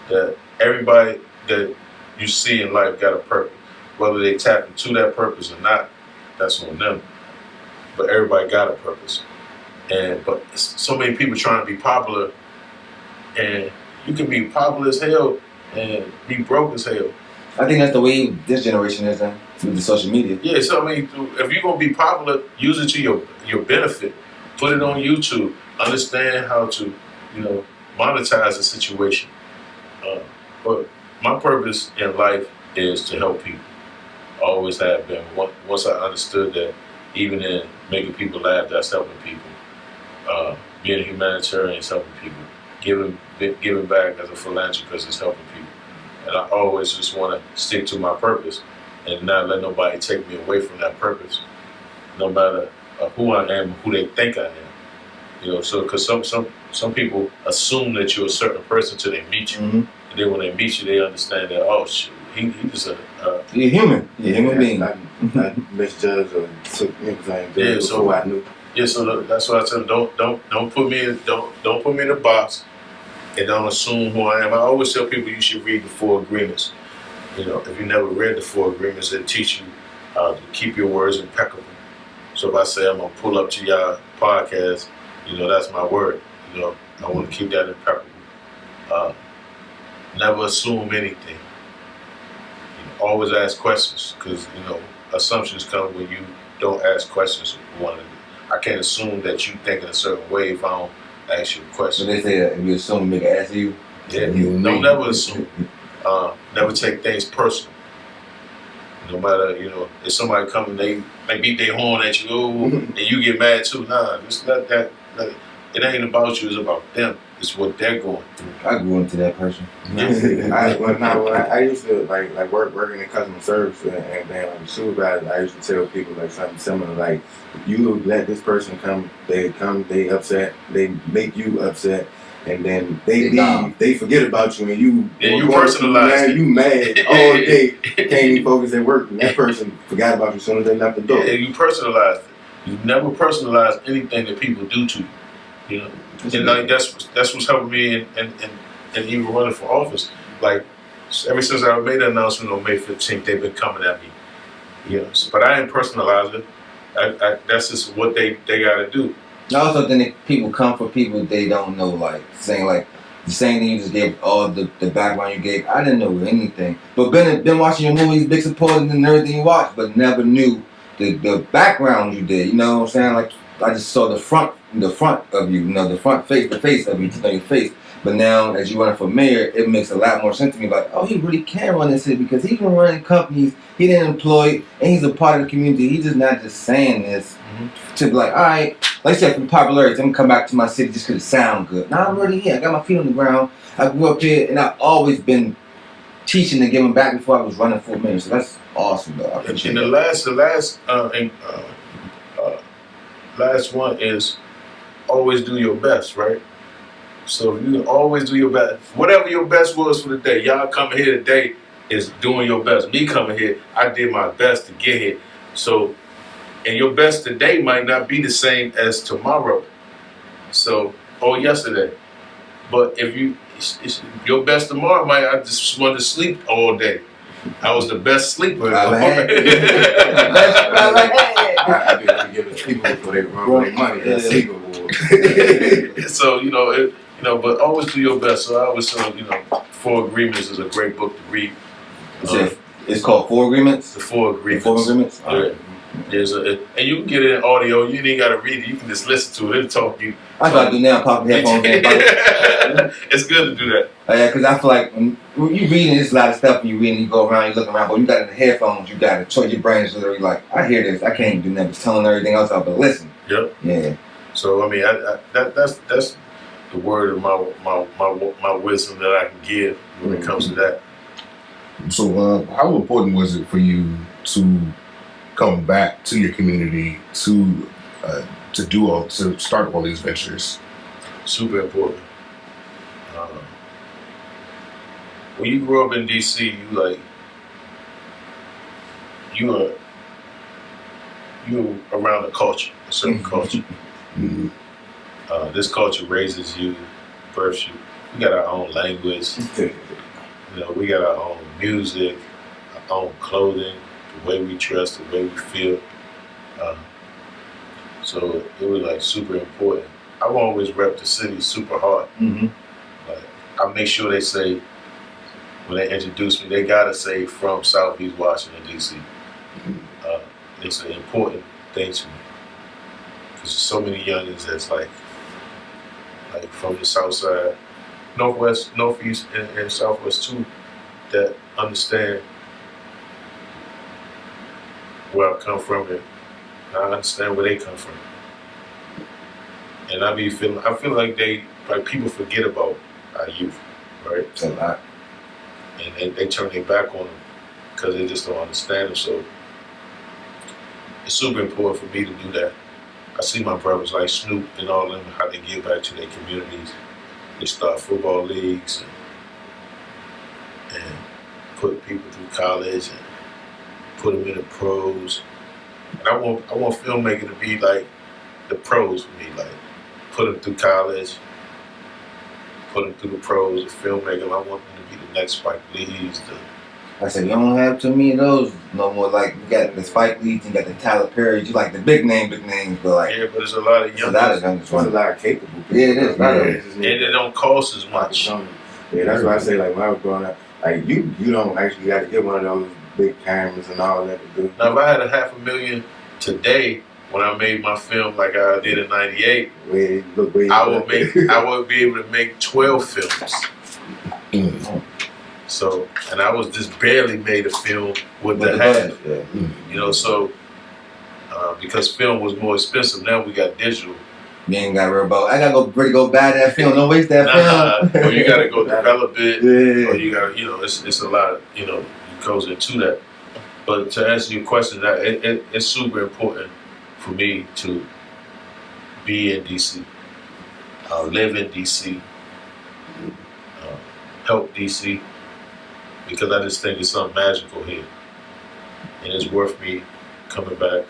that everybody that you see in life got a purpose. Whether they tap into that purpose or not, that's on them. But everybody got a purpose. But so many people trying to be popular, and you can be popular as hell and be broke as hell. I think that's the way this generation is then, through the social media. Yeah, so I mean, if you're gonna be popular, use it to your benefit. Put it on YouTube. Understand how to, monetize the situation. But my purpose in life is to help people. Always have been. Once I understood that, even in making people laugh, that's helping people. Being a humanitarian is helping people. Giving back as a philanthropist is helping people. And I always just want to stick to my purpose and not let nobody take me away from that purpose, no matter who I am, who they think I am. You know, so because some people assume that you're a certain person till they meet you, and then when they meet you, they understand that he just you're human. You're a human being. I misjudged or took everything so I knew. Yeah, so that's why I said don't put me in the box and don't assume who I am. I always tell people you should read the 4 agreements. You know, if you never read the 4 agreements, they teach you to keep your words impeccable. So if I say I'm gonna pull up to y'all podcast, you know, that's my word. You know, I want to keep that impeccable. Never assume anything. You know, always ask questions, because you know assumptions come when you don't ask questions. I can't assume that you think in a certain way if I don't ask you a question. So they say that if you assume, make an ass of you. Yeah, don't never assume. Never take things personal. No matter, you know, if somebody come and they beat their horn at you, and you get mad too. Nah, just let that. It ain't about you. It's about them. It's what they're going through. I grew into that person. I used to like working in customer service and then like supervisor. I used to tell people like something similar, like you let this person come, they upset, they make you upset, and then they leave, they forget about you, and you personalize it. You mad all day, can't even focus at work, and that person forgot about you as soon as they left the door. Yeah, you personalized it. You never personalize anything that people do to you. You know, and like that's what's helping me and even running for office. Like ever since I made the announcement on May 15th, they've been coming at me. You know, but I ain't personalize it. That's just what they got to do. I also think that people come for people they don't know, like saying like the same thing you just gave, all the background you gave. I didn't know anything, but been watching your movies, big supporter and everything you watched, but never knew the background you did. You know what I'm saying? Like I just saw the front of you, you know, the face of you, to know your face. But now, as you run for mayor, it makes a lot more sense to me. Like, oh, he really can run this city because he's been running companies, he didn't employ, and he's a part of the community. He's just not just saying this to be like, all right, like I said, for popularity, I'm gonna come back to my city just because it sounds good. Now I'm already here. I got my feet on the ground. I grew up here, and I've always been teaching and giving back before I was running for mayor. So that's awesome, though. I appreciate and last one is always do your best, right? So you can always do your best. Whatever your best was for the day, y'all coming here today is doing your best. Me coming here, I did my best to get here. So, and your best today might not be the same as tomorrow. So, or yesterday. But if your best tomorrow I just want to sleep all day. I was the best sleeper. I be giving people for their money. That's sleeper. So but always do your best. So I always say, 4 Agreements is a great book to read. It's called 4 Agreements? The 4 Agreements. The 4 Agreements? Yeah. Right. And you can get it in audio. You ain't got to read it. You can just listen to it. It'll talk to you. That's what I do now. Pop the headphones in. It's good to do that. Yeah, because I feel like when you reading, there's a lot of stuff when you reading, you go around, you look around, but you got it in the headphones, you got to choice your brain so that like, I hear this, I can't do nothing, just telling everything else out, but listen. Yep. Yeah. So I mean, that's the word of my wisdom that I can give when it comes to that. So, how important was it for you to come back to your community to start all these ventures? Super important. When you grew up in DC, you around a culture, a certain culture. Mm-hmm. This culture raises you, births you. We got our own language. We got our own music, our own clothing, the way we dress, the way we feel. So it was super important. I always rep the city super hard. Mm-hmm. I make sure they say, when they introduce me, they gotta say from Southeast Washington, D.C. It's an important thing to me. Because there's so many youngins that's like from the South Side, Northwest, Northeast, and Southwest too, that understand where I come from, and I understand where they come from. And I feel like people forget about our youth, right? It's a lot. And they turn their back on them because they just don't understand them. So it's super important for me to do that. I see my brothers like Snoop and all of them, how they give back to their communities. They start football leagues and put people through college and put them in the pros. And I want filmmaking to be like the pros for me, like put them through college, put them through the pros of filmmaking. I want them to be the next Spike Lees. I said, you don't have too many of those no more. Like, you got the Spike Lees, you got the Tyler Perrys, you like the big names, but like. Yeah, but there's a lot of young youngest There's a lot of capable people. Yeah, it is. and it don't cost as much. Yeah, that's why I say, like, when I was growing up, like, you don't actually got to get one of those big cameras and all that to do. Now, if I had $500,000 today, when I made my film like I did in '98, I would be able to make 12 films. So, and I was just barely made a film with the half. You know, so because film was more expensive, now we got digital. You ain't got to worry about, I got to go buy that film, don't waste that film. Or you got to go develop it, or you got to, it's a lot, it goes into that. But to answer your question, that it's super important for me to be in DC, live in DC, help DC, because I just think it's something magical here, and it's worth me coming back.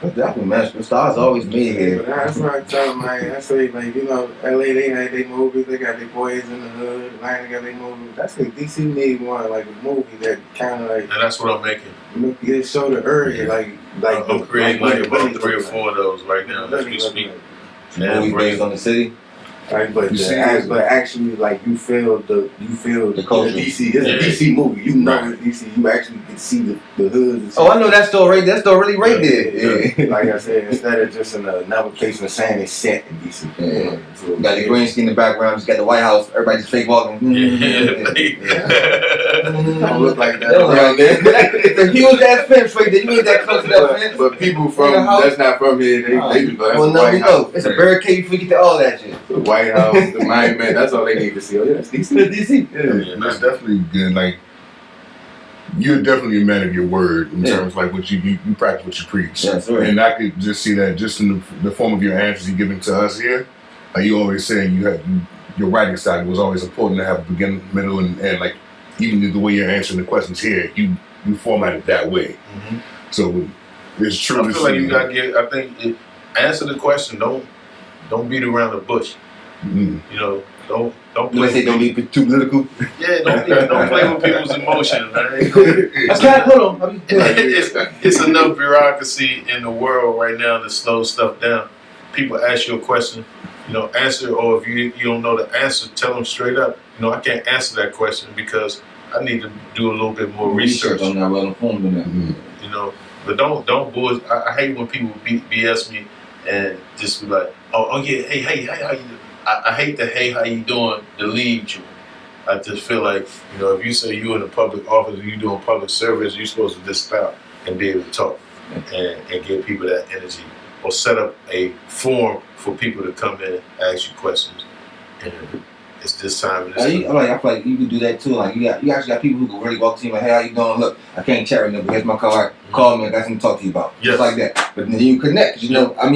Definitely, magical stars always made here. That's what I tell them, man. I say, like, LA, they had their movies, they got their boys in the hood, Atlanta got their movies. I think DC need one, like a movie that kind of like. And that's what I'm making. It show the area, like I'm creating like about 3 or 4 of those right now as we speak. Movies based on the city. Right, but actually, like you feel the culture. DC. It's a DC movie. You know it's DC. You actually can see the hoods. Oh, I know that store right. That store really right there. Yeah. Like I said, instead of just another place of saying it's set in DC. Yeah. So, got the green screen in the background. Just got the White House. Everybody just fake walking. Don't look like that. It's a huge ass fence right there. You ain't that close to that fence. But people that's not from here. They be like, well, no, we know. It's a barricade before you get to all that shit. The White House, the monument. That's all they need to see. Oh yeah, that's DC. DC. Yeah, that's definitely good. Like, you're definitely a man of your word in terms of like what you practice what you preach. Yeah, right. And I could just see that just in the form of your answers you giving to us here. Like you always say, your writing style was always important to have a beginning, middle, and end. Like even the way you're answering the questions here, you format it that way. Mm-hmm. So it's true. I feel like you gotta answer the question. Don't beat around the bush. Mm-hmm. Don't Don't be too political. Yeah, don't play with people's emotions, man. Hold on. It's enough bureaucracy in the world right now to slow stuff down. People ask you a question, answer, or if you don't know the answer, tell them straight up. I can't answer that question because I need to do a little bit more research. I'm not well informed in that. But don't bullshit. I hate when people BS me and just be like, oh yeah, hey, how you doing? I hate the hey, how you doing to lead you. I just feel like, if you say you're in a public office, you're doing public service, you're supposed to just stop and be able to talk and give people that energy. Or set up a forum for people to come in and ask you questions. And it's this time. I feel like you can do that too. Like you actually got people who can really walk to you like, hey, how you doing? Look, I can't chat right now, but here's my card. Call me, I got something to talk to you about. Yes. Just like that. But then you connect, but I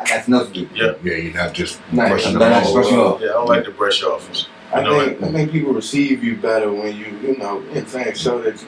got something else to do. Yeah. Yeah, you're not just brushing them off. off. Yeah, I don't like to brush off. I think people receive you better when you show that you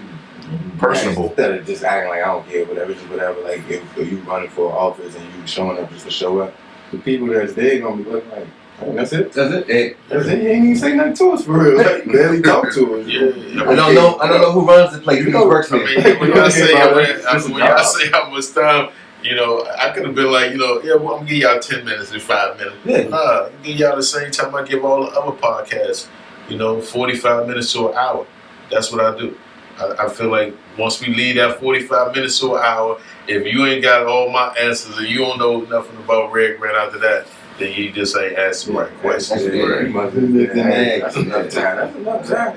personable. Instead of just acting like I don't care, whatever, just whatever. Like if you running for office and you showing up just to show up, the people that's there gonna be looking like, oh, that's it. That's it. That's it. You ain't even say nothing to us for real. Like, you barely talk to us. Yeah. I don't know who runs the place. Who works here? When y'all say how much time, I could have been like, I'm gonna give y'all 10 minutes and 5 minutes. Yeah. Give y'all the same time I give all the other podcasts. 45 minutes to an hour. That's what I do. I feel like once we leave that 45 minutes to an hour, if you ain't got all my answers and you don't know nothing about Red Grant after that, then you just ain't asking the right questions. That's enough time. That's enough time.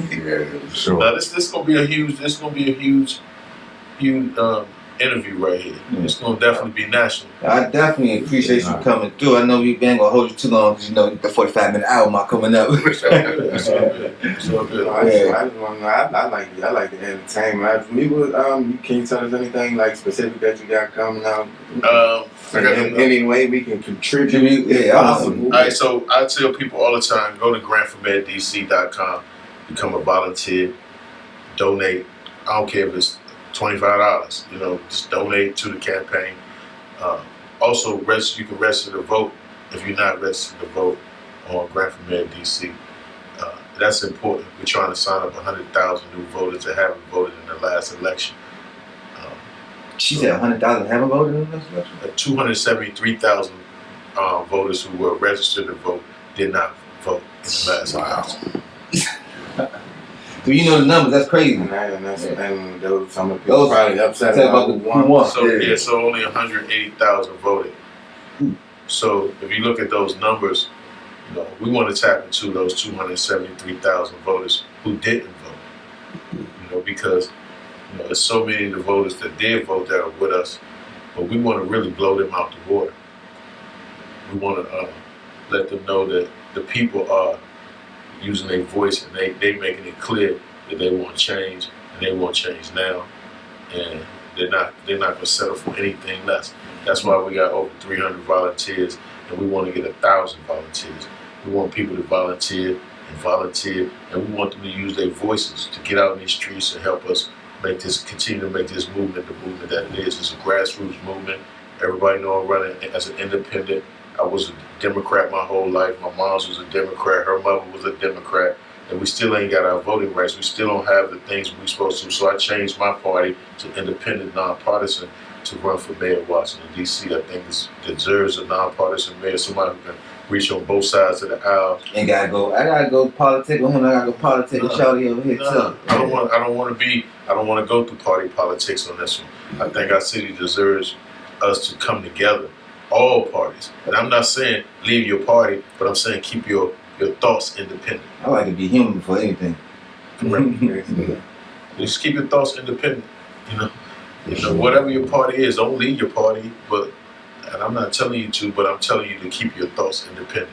Yeah, sure. Now this gonna be a huge interview right here. It's gonna definitely be national. I definitely appreciate you coming through. I know we ain't gonna hold you too long because you know the 45-minute album are coming up. It's all good. It's all good. It's all good. I just want to know. I like the entertainment. You can't tell us anything like specific that you got coming out. Any way we can contribute, if possible. All right, so I tell people all the time, go to grantformaddc.com, become a volunteer, donate. I don't care if it's $25. You know, just donate to the campaign. Also, you can register to vote if you're not registered to vote on Grant for Mayor DC. That's important. We're trying to sign up 100,000 new voters that haven't voted in the last election. She said 100,000 haven't voted in this election? 273,000 voters who were registered to vote did not vote in the last election. So you know the numbers, that's crazy. And those some of people probably upset about the one. So only 180,000 voted. So if you look at those numbers, you know, we want to tap into those 273,000 voters who didn't vote. You know, because you know, there's so many of the voters that did vote that are with us, but we want to really blow them out the water. We want to let them know that the people are using their voice and they making it clear that they want change and they want change now, and they're not going to settle for anything less. That's why we got over 300 volunteers, and we want to get 1,000 volunteers. We want people to volunteer, and we want them to use their voices to get out in these streets and help us continue to make this movement the movement that it is. It's a grassroots movement. Everybody know I'm running as an independent. I was a Democrat my whole life. My mom was a Democrat. Her mother was a Democrat. And we still ain't got our voting rights. We still don't have the things we're supposed to. So I changed my party to independent, nonpartisan, to run for mayor of Washington, D.C. I think it deserves a nonpartisan mayor, somebody who can reach on both sides of the aisle. I gotta go politic with him. I gotta go politic with Shawty over here too. I don't want to go through party politics on this one. I think our city deserves us to come together, all parties. And I'm not saying leave your party, but I'm saying keep your thoughts independent. I like to be human before anything. Correct. Just keep your thoughts independent. You know, whatever your party is, don't leave your party. And I'm not telling you to, but I'm telling you to keep your thoughts independent.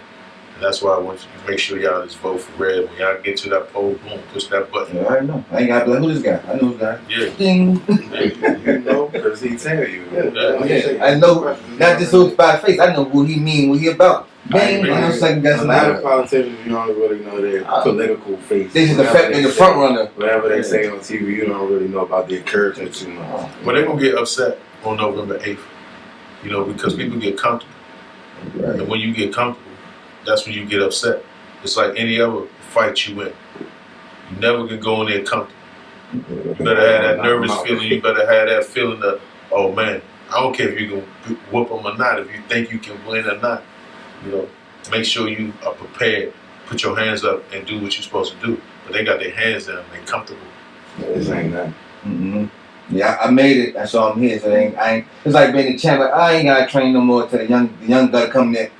And that's why I want you to make sure y'all just vote for red. When y'all get to that poll, boom, push that button. Yeah, I know. I ain't gotta be like, who this guy? I know this guy. Yeah. Ding. You know, because he tell you. Yeah. I know, not just who by face. I know who he mean, what he about. Bang, I know second guessing. A lot of politicians, you don't really know their political face. They just affecting the front runner. Whatever they say on TV, you don't really know about their character too much. But they're gonna get upset on November 8th. You know, because people get comfortable. Right. And when you get comfortable, that's when you get upset. It's like any other fight you win. You never can go in there comfortable. You better have that nervous feeling. You better have that feeling of, oh man, I don't care if you can whoop them or not. If you think you can win or not, you know, make sure you are prepared. Put your hands up and do what you're supposed to do. But they got their hands down. They're comfortable. This ain't nothing. Mm-hmm. Yeah, I made it. That's all I'm here. So I ain't. It's like being the champ. Like, I ain't gotta train no more. Till the young guy come there.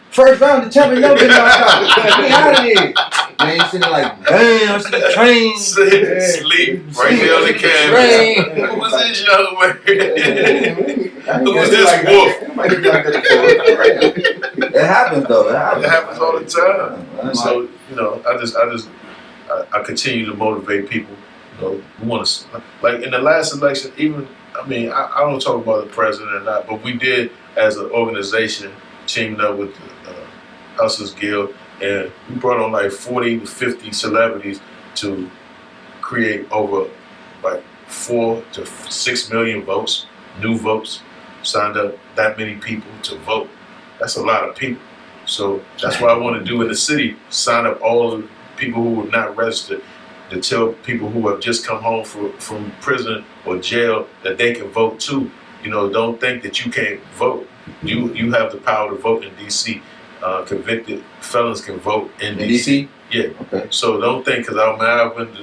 First round, the champion. Yo, get out of here. Man, you sitting like, damn, I should have trained. Sleep right there on the canvas. Who was this young man? Who was this wolf? It happens though. It happens all the time. So you know, I continue to motivate people. You know, we want to, like in the last election, even, I mean, I don't talk about the president or not, but we did as an organization teamed up with the Hustlers Guild, and we brought on like 40 to 50 celebrities to create over like 4 to 6 million votes, new votes, signed up that many people to vote. That's a lot of people. So that's what I want to do in the city, sign up all the people who were not registered, to tell people who have just come home from prison or jail that they can vote too. You know, don't think that you can't vote. You have the power to vote in D.C. Convicted felons can vote in D.C. Yeah. Okay. So don't think because I went to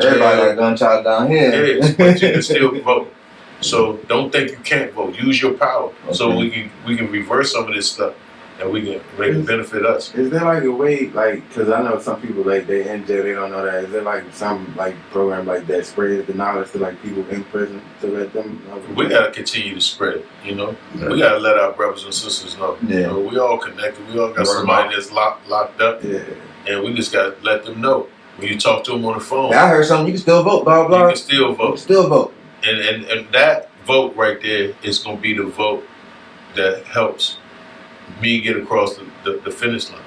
jail. Everybody got a gunshot down here. Yeah, but you can still vote. So don't think you can't vote. Use your power. Okay. So we can reverse some of this stuff. and we can make it benefit us. Is there like a way, like, because I know some people like they in jail, they don't know that. Is there like some like program like that spreads the knowledge to like people in prison to let them know? We gotta continue to spread it, you know. We gotta let our brothers and sisters know. Yeah. You know, we all connected. We all got somebody that's locked up, and we just gotta let them know. When you talk to them on the phone, I heard something. You can still vote, blah blah. You can still vote. You can still vote. And that vote right there is gonna be the vote that helps me get across the finish line,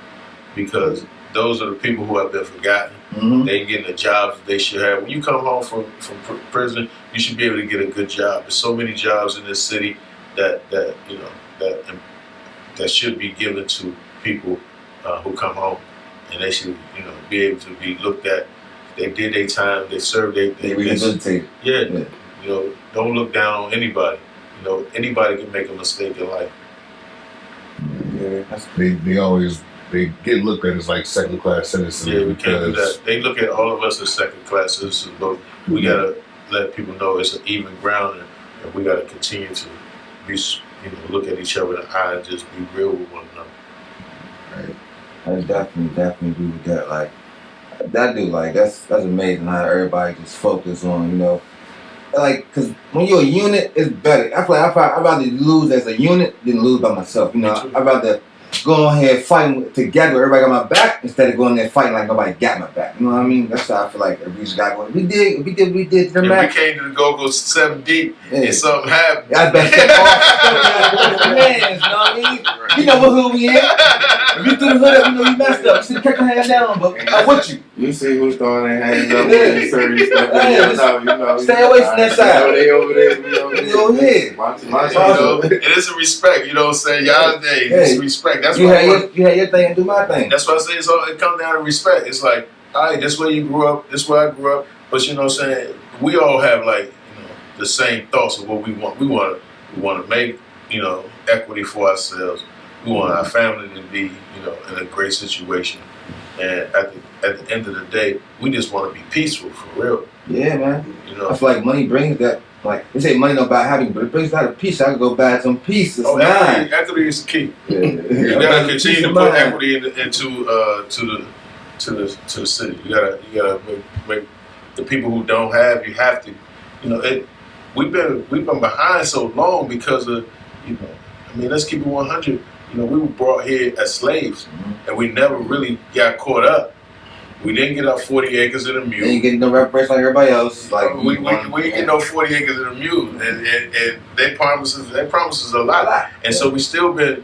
because those are the people who have been forgotten. Mm-hmm. They ain't getting the jobs that they should have. When you come home from prison, you should be able to get a good job. There's so many jobs in this city that you know that should be given to people who come home, and they should be able to be looked at. They did their time. They served their. They rehabilitate. Yeah. You know, don't look down on anybody. You know, anybody can make a mistake in life. They get looked at as like second class citizens. Yeah, we can't do that. They look at all of us as second class citizens, but we gotta let people know it's an even ground, and we gotta continue to be, look at each other in the eye and just be real with one another. Right. I definitely agree with that. Like that dude, like that's amazing how everybody just focus on, like, cause when you're a unit, it's better. I feel like I'd rather lose as a unit than lose by myself. I'd rather go on here fighting together. Everybody got my back instead of going there fighting like nobody got my back. You know what I mean? That's how I feel like we just got going. We did to the match. We came to the go 7 deep and something happened. I bet step off hands, you know what I mean? You know what hood we in. If you threw the hood up, you know you messed up. You should have kept your hand down, but I'm with you. You see who's throwing their hands up when you serious stuff. Stay away from that side. They over there, we over here. It is a respect, you know what I'm saying? Y'all day, it's respect. That's you had your thing and do my thing. That's what I say. It comes down to respect. It's like, all right, this way you grew up, this way I grew up. But you know what I'm saying? We all have like, the same thoughts of what we want. We want to make, equity for ourselves. We want our family to be, in a great situation. And at the end of the day, we just want to be peaceful for real. Yeah, man. I feel like money brings that. Like they say, money don't buy happiness, but it brings out peace. I can go buy some peace. Equity is the key. Yeah. You gotta continue to put equity into the city. You gotta make the people who don't have. You have to. We've been behind so long because of let's keep it 100. We were brought here as slaves, and we never really got caught up. We didn't get our 40 acres and a mule. You ain't getting no reparation like everybody else. Like we ain't get no 40 acres and a mule, and they promises a lot. And so we still been,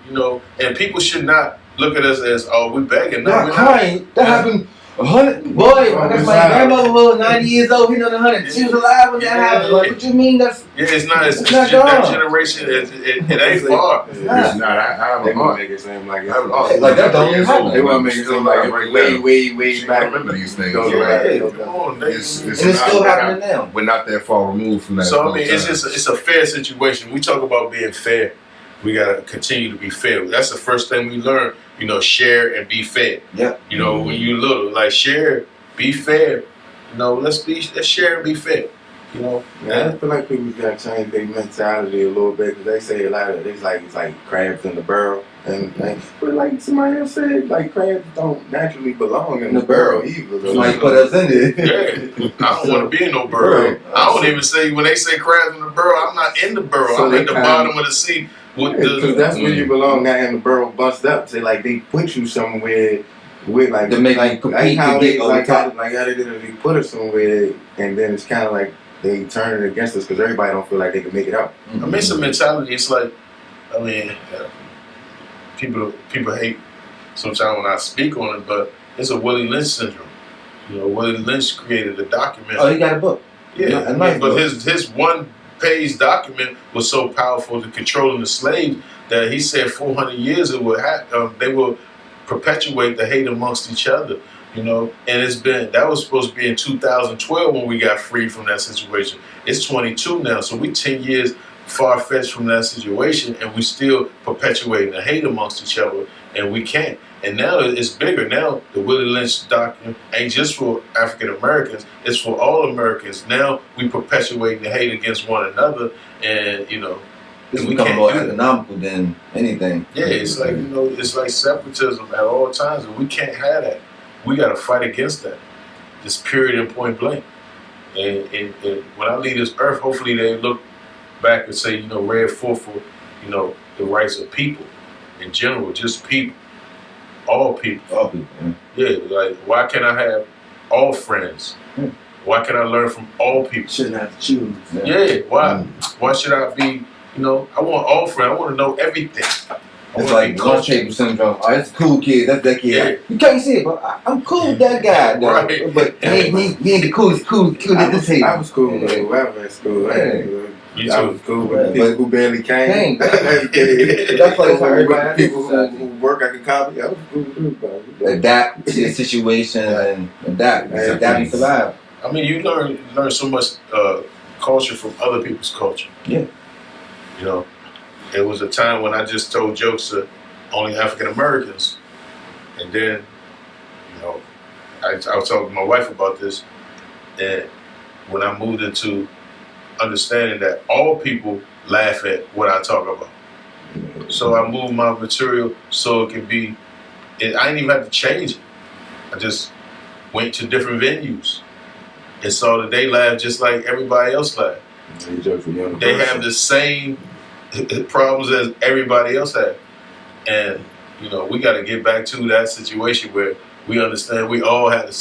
and people should not look at us as, oh, we begging. No, we're not. That happened 100. Boy, that's my grandmother was 90 years old. He know the 100. She was alive when that happened. Like, what you mean? That's it's not. It's not that generation. It ain't far. It's not. I they want to make it seem like it's like that don't even happen. They want to make it seem like way back. I remember these things. Come on, and it's still happening now. We're not that far removed from that. So it's a fair situation. We talk about being fair. We gotta continue to be fair. That's the first thing we learn. Share and be fair. Yeah. When you little, like share, be fair. Let's share and be fair. I feel like people gotta change their mentality a little bit, because they say a lot of it's like crabs in the barrel, but like somebody else said, like crabs don't naturally belong in the barrel either. Somebody put us in there. Yeah, I don't want to be in no barrel. I don't even say when they say crabs in the barrel, I'm not in the barrel. So I'm at the bottom of the sea. Because that's where you belong, not in the barrel bust up. Say like they put you somewhere with like to make like compete how to they get over top. Like how they literally put us somewhere, and then it's kind of like they turn it against us because everybody don't feel like they can make it out. It's a mentality. It's like, people hate sometimes when I speak on it, but it's a Willie Lynch syndrome. Willie Lynch created a document. Oh, he got a book. Yeah, but his one-page document was so powerful to controlling the slaves that he said 400 years it would they will perpetuate the hate amongst each other. And that was supposed to be in 2012 when we got free from that situation. It's 22 now, so we 10 years far-fetched from that situation, and we still perpetuating the hate amongst each other, and we can't. And now it's bigger. Now the Willie Lynch document ain't just for African Americans; it's for all Americans. Now we perpetuating the hate against one another, and It's And we becoming can't more do that. economical than anything. Yeah, it's like, it's like separatism at all times, and we can't have that. We got to fight against that. Just period and point blank. And when I leave this earth, hopefully they look back and say, Red fought for, the rights of people in general, just people, all people. All people. Yeah, like why can't I have all friends? Why can't I learn from all people? Shouldn't have to choose. Yeah, why? Why should I be? I want all friends. I want to know everything. It's like lunch table syndrome. Oh, that's a cool kid. That's that kid. Yeah. You can't see it, but I'm cool with that guy. Though. Right. But he ain't the coolest at this table. I was cool with whoever at school. I was cool with the people who barely came. That's like how everybody people who work at the college. I was cool with them. Adapt to the situation and adapt. Adapt and survive. I mean, you learn so much culture from other people's culture. Yeah. There was a time when I just told jokes to only African Americans, and then, I was talking to my wife about this, and when I moved into understanding that all people laugh at what I talk about, so I moved my material so it could be. I didn't even have to change it. I just went to different venues and saw that they laugh just like everybody else laugh. They have the same problems as everybody else had. And, we got to get back to that situation where we understand we all have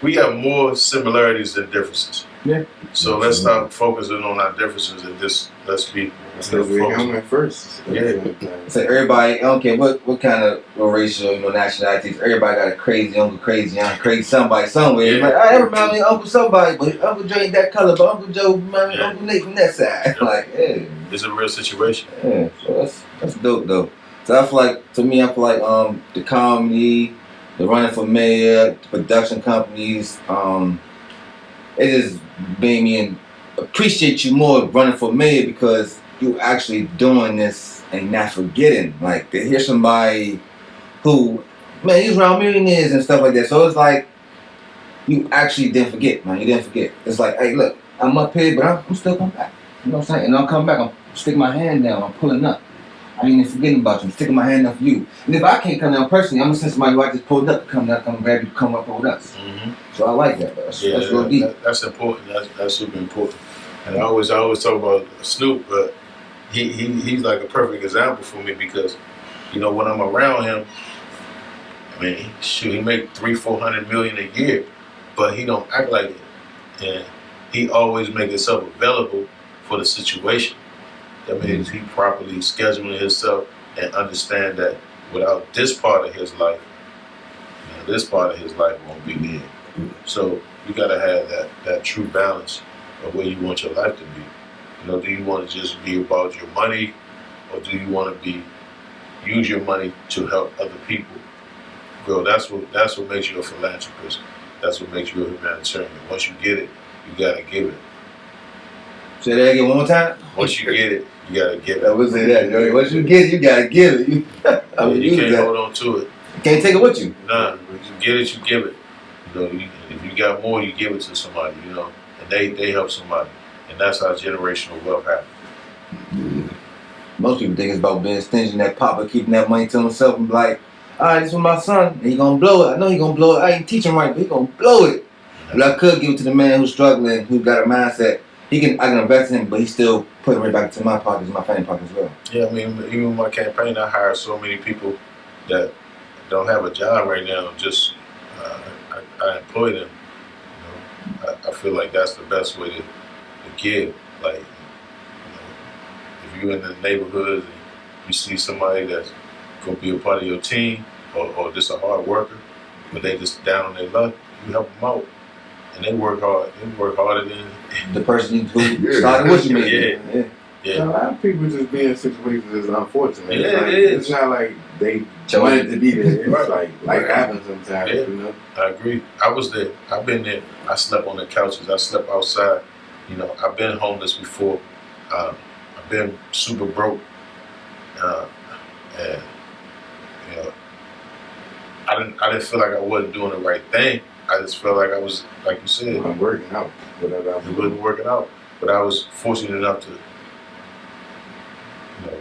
we have more similarities than differences. Yeah. So let's stop focusing on our differences and just let's be because we're human first. Yeah. So everybody, I don't care what kind of racial, nationalities, everybody got a crazy uncle, crazy aunt, crazy somebody somewhere. Yeah. Like, I remind me of Uncle somebody, but Uncle Joe ain't that color, but Uncle Joe remind me of Uncle Nate from that side. Like, yeah. It's a real situation. Yeah, so that's dope though. So I feel like the comedy, the running for mayor, the production companies, it just made me appreciate you more running for mayor because you actually doing this and not forgetting. Like to hear somebody who, man, he's around millionaires and stuff like that. So it's like you actually didn't forget, man. You didn't forget. It's like, hey, look, I'm up here, but I'm still coming back. You know what I'm saying? And I'll come back. I'm sticking my hand down. I'm pulling up. I ain't even forgetting about you. I'm sticking my hand up for you. And if I can't come down personally, I'm gonna send somebody who I just pulled up to come grab you, come up with us. Mm-hmm. So I like that. That's real deep. That's important. That's super important. And I always talk about Snoop, but he's like a perfect example for me because, when I'm around him, I mean, he make $300-400 million a year, but he don't act like it, and he always make himself available for the situation. That means he properly scheduling himself and understand that without this part of his life, this part of his life won't be there. So you gotta have that true balance of where you want your life to be. Do you want to just be about your money, or do you want to use your money to help other people grow? That's what makes you a philanthropist. That's what makes you a humanitarian. Once you get it, you gotta give it. Say that again one more time. Once you get it, you gotta give it. I would say that. Once you get it, you gotta give it. You can't hold on to it. You can't take it with you. Nah, when you get it, you give it. If you got more, you give it to somebody. And they help somebody, and that's how generational wealth happens. Most people think it's about being stingy and that papa keeping that money to himself and be like, all right, this is my son. He gonna blow it. I know he gonna blow it. I ain't teach him right, but he gonna blow it. But I could give it to the man who's struggling, who got a mindset. I can invest in him, but he still put it right back into my pockets, my family pockets as well. Yeah, I mean, even in my campaign, I hired so many people that don't have a job right now. Just I employ them. I feel like that's the best way to give. Like, if you're in the neighborhood and you see somebody that's gonna be a part of your team, or just a hard worker, but they just down on their luck, you help them out. And they work hard. They work harder than the person who started with you, maybe. Yeah. A lot of people just be in situations that's unfortunate. Yeah, it is. It's not like they wanted to be there. It's like happens sometimes, I agree. I was there. I've been there. I slept on the couches. I slept outside. I've been homeless before. I've been super broke. And I didn't feel like I wasn't doing the right thing. I just felt like I was, like you said, I'm working out. It wasn't working out. But I was fortunate enough to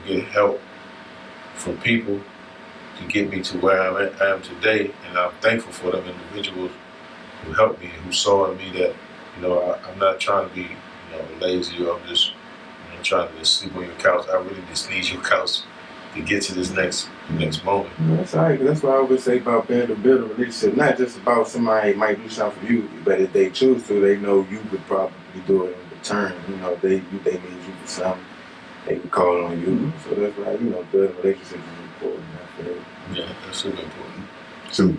get help from people to get me to where I am today, and I'm thankful for them individuals who helped me, who saw in me that, I'm not trying to be, lazy, or I'm just, trying to just sleep on your couch. I really just need your couch to get to this next moment. That's right. That's what I always say about being to build a relationship. Not just about somebody might do something for you, but if they choose to, they know you would probably do it in return. They need you for something. They can call on you. So that's why, building relationships is important. I feel. Yeah, that's super important. So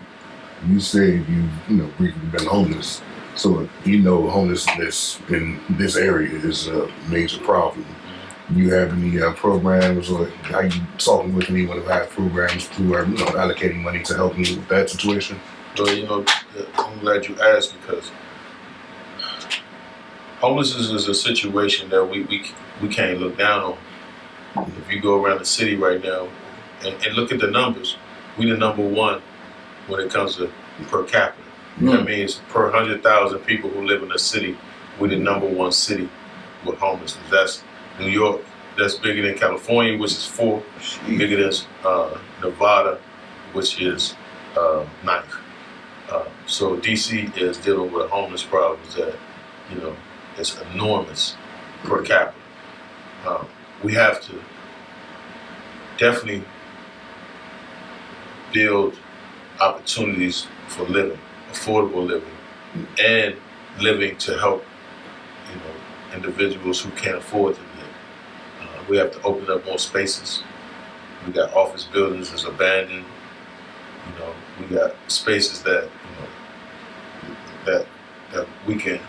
you said you've briefly been homeless. So homelessness in this area is a major problem. Do you have any programs, or are you talking with anyone who has programs who are allocating money to help you with that situation? Well, I'm glad you asked, because homelessness is a situation that we can't look down on. If you go around the city right now and look at the numbers, we the number one when it comes to per capita. That means per 100,000 people who live in a city, we're the number one city with homelessness. That's New York. That's bigger than California, which is 4. Bigger than Nevada, which is 9th. So DC is dealing with a homeless problem that, it's enormous per capita. We have to definitely build opportunities for living, affordable living, and living to help, individuals who can't afford to live. We have to open up more spaces. We got office buildings that's abandoned. We got spaces that, that we can,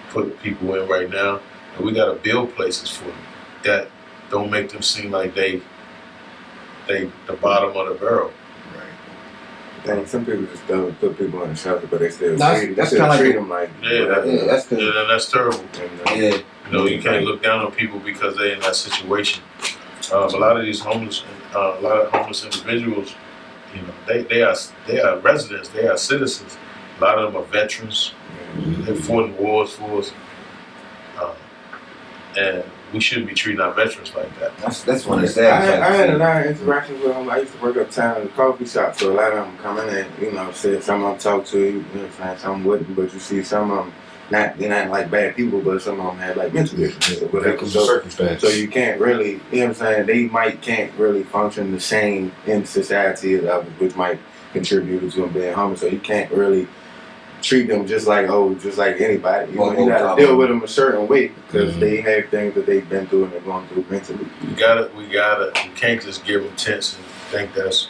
put people in right now, and we got to build places for them that don't make them seem like they the bottom of the barrel. Dang, some people just don't put people in the shelter, but they still That's treat kinda them like that's terrible. Yeah. You can't look down on people because they're in that situation. A lot of these homeless individuals, they are residents, they are citizens. A lot of them are veterans. They fought in wars for us, and we shouldn't be treating our veterans like that. That's one of the sad. I had a lot of interactions with them. I used to work uptown in the coffee shop, so a lot of them come in and said some of them talk to you, some wouldn't, but you see some of them they're not like bad people, but some of them had like mental issues or whatever. So you can't really, they can't really function the same in society as others, which might contribute to them being homeless. So you can't really treat them just like anybody. You gotta deal with them a certain way because they have things that they've been through and they're going through mentally. You can't just give them tents and think that's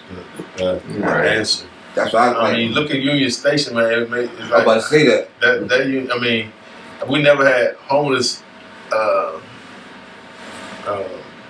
the answer. That's why I mean, look at Union Station, man. It's like, I'm about to say that. I mean, we never had homeless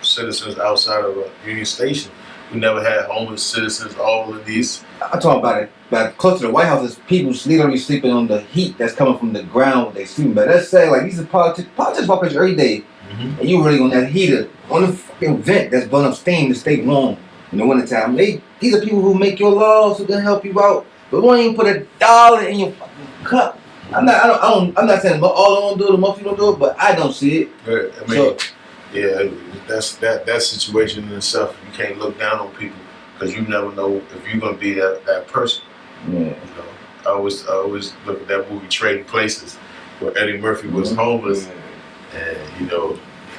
citizens outside of Union Station. We never had homeless citizens all of these. I'm talking about it. But close to the White House, is people literally sleeping on the heat that's coming from the ground when they sleeping. But let's say, like, these are politics walk picture every day, and you really on that heater, on the fucking vent that's blowing up steam to stay warm in the wintertime. These are people who make your laws, who can help you out, but won't even put $1 in your fucking cup. I'm not saying all I don't do it, the most people don't do it, but I don't see it. Yeah, that's that situation in itself. You can't look down on people because you never know if you're gonna be that person. Yeah. I always look at that movie Trading Places, where Eddie Murphy was homeless, and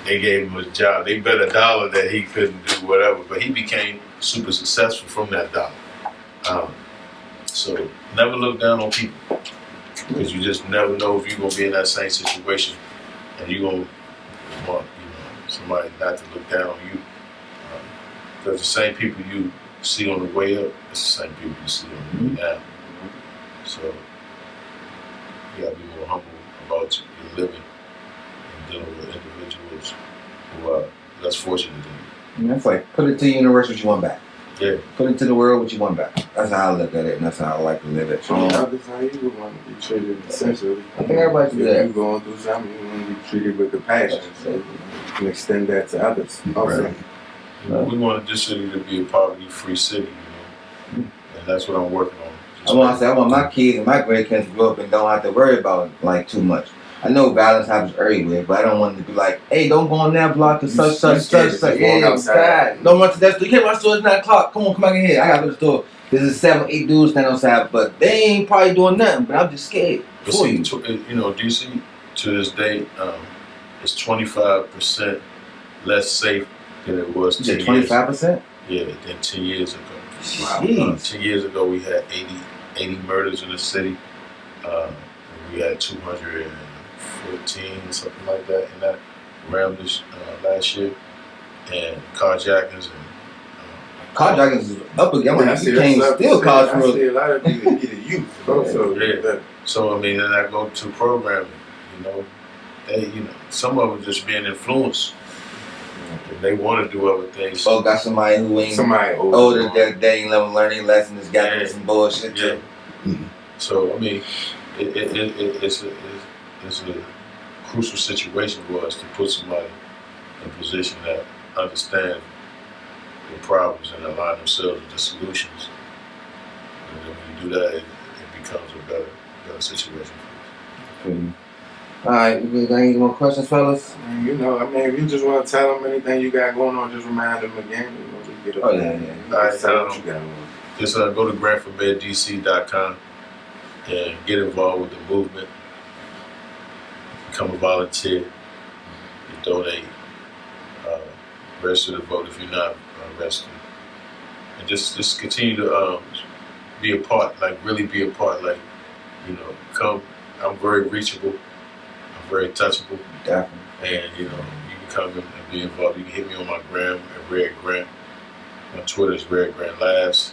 they gave him a job. They bet $1 that he couldn't do whatever, but he became super successful from that $1. So never look down on people because you just never know if you're gonna be in that same situation, and you're gonna want somebody not to look down on you. Because the same people you see on the way up, it's the same people you see on the way down. So you gotta be more humble about your living and dealing with individuals who are less fortunate than you. That's like put it to the universe what you want back. Yeah. Put it to the world what you want back. That's how I look at it, and that's how I like to live it. That's how you would want to be treated, essentially. I think everybody should do that. If you're going through something, you want to be treated with compassion, so you can extend that to others. Also. Right. We wanted this city to be a poverty-free city, and that's what I'm working on. I want my kids and my grandkids to grow up and don't have to worry about it like too much. I know violence happens everywhere, but I don't want to be like, hey, don't go on that block and such. Yeah, outside. Don't run to that store. You can't run to the store. It's 9 o'clock. Come on, come back in here. I gotta go to the store. There's 7, 8 dudes standing outside, but they ain't probably doing nothing. But I'm just scared. But see, you know, DC to this day is 25% less safe than it was 10 years. 25%? Yeah, than 10 years ago. Wow. 10 years ago, we had 80 murders in the city. We had 214, something like that, in that realm this last year. And carjackings and carjackings is up again. You can't steal cars from us. I see a lot of people either youth. So I mean, and I go to programming. You know, some of them just being influenced. They want to do other things. Oh, got somebody who ain't older that they ain't learning lessons. Got into some bullshit too. So I mean, it's a crucial situation for us to put somebody in a position that understand the problems and align themselves with the solutions. And then when you do that, it becomes a better situation for us. Alright, we got any more questions, fellas? You know, I mean, if you just want to tell them anything you got going on, just remind them again. You know, we get up yeah. All right, tell them what you got on. Just go to grantformeddc.com and get involved with the movement. Become a volunteer. You donate. Register to vote if you're not registered. And just continue to be a part, like really be a part, like, you know, come. I'm very reachable. I'm very touchable. Definitely. And, you know, you can come and be involved. You can hit me on my gram at Red Grant. My Twitter is Red Grant Labs.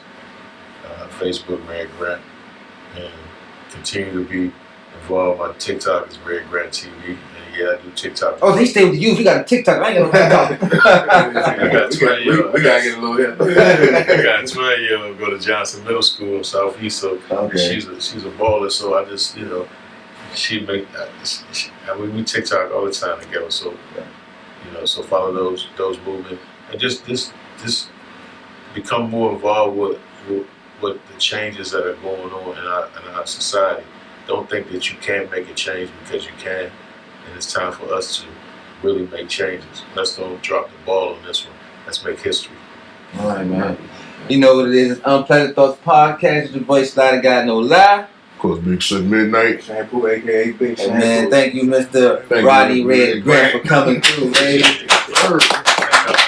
Facebook, Red Grant. And continue to be involved. My TikTok is Red Grant TV. And yeah, I do TikTok. Oh, they stay with the youth. We got a TikTok. I ain't got no TikTok. I got 12-year-old. We gotta get a little help. I got a 12-year-old go to Johnson Middle School in Southeast. So she's a baller. So I just, you know, we TikTok all the time together. So you know, so follow those movements and just become more involved with the changes that are going on in our society. Don't think that you can't make a change because you can, and it's time for us to really make changes. Let's don't drop the ball on this one. Let's make history. All right, man. You know what it is? It's Untitled Thoughts Podcast. Your voice Slider Guy No Lie. Of course, Big Shug Midnight. Shampoo, aka Big Shampoo. Man, thank you, Mr. Roddy Red Grant, for coming through, man.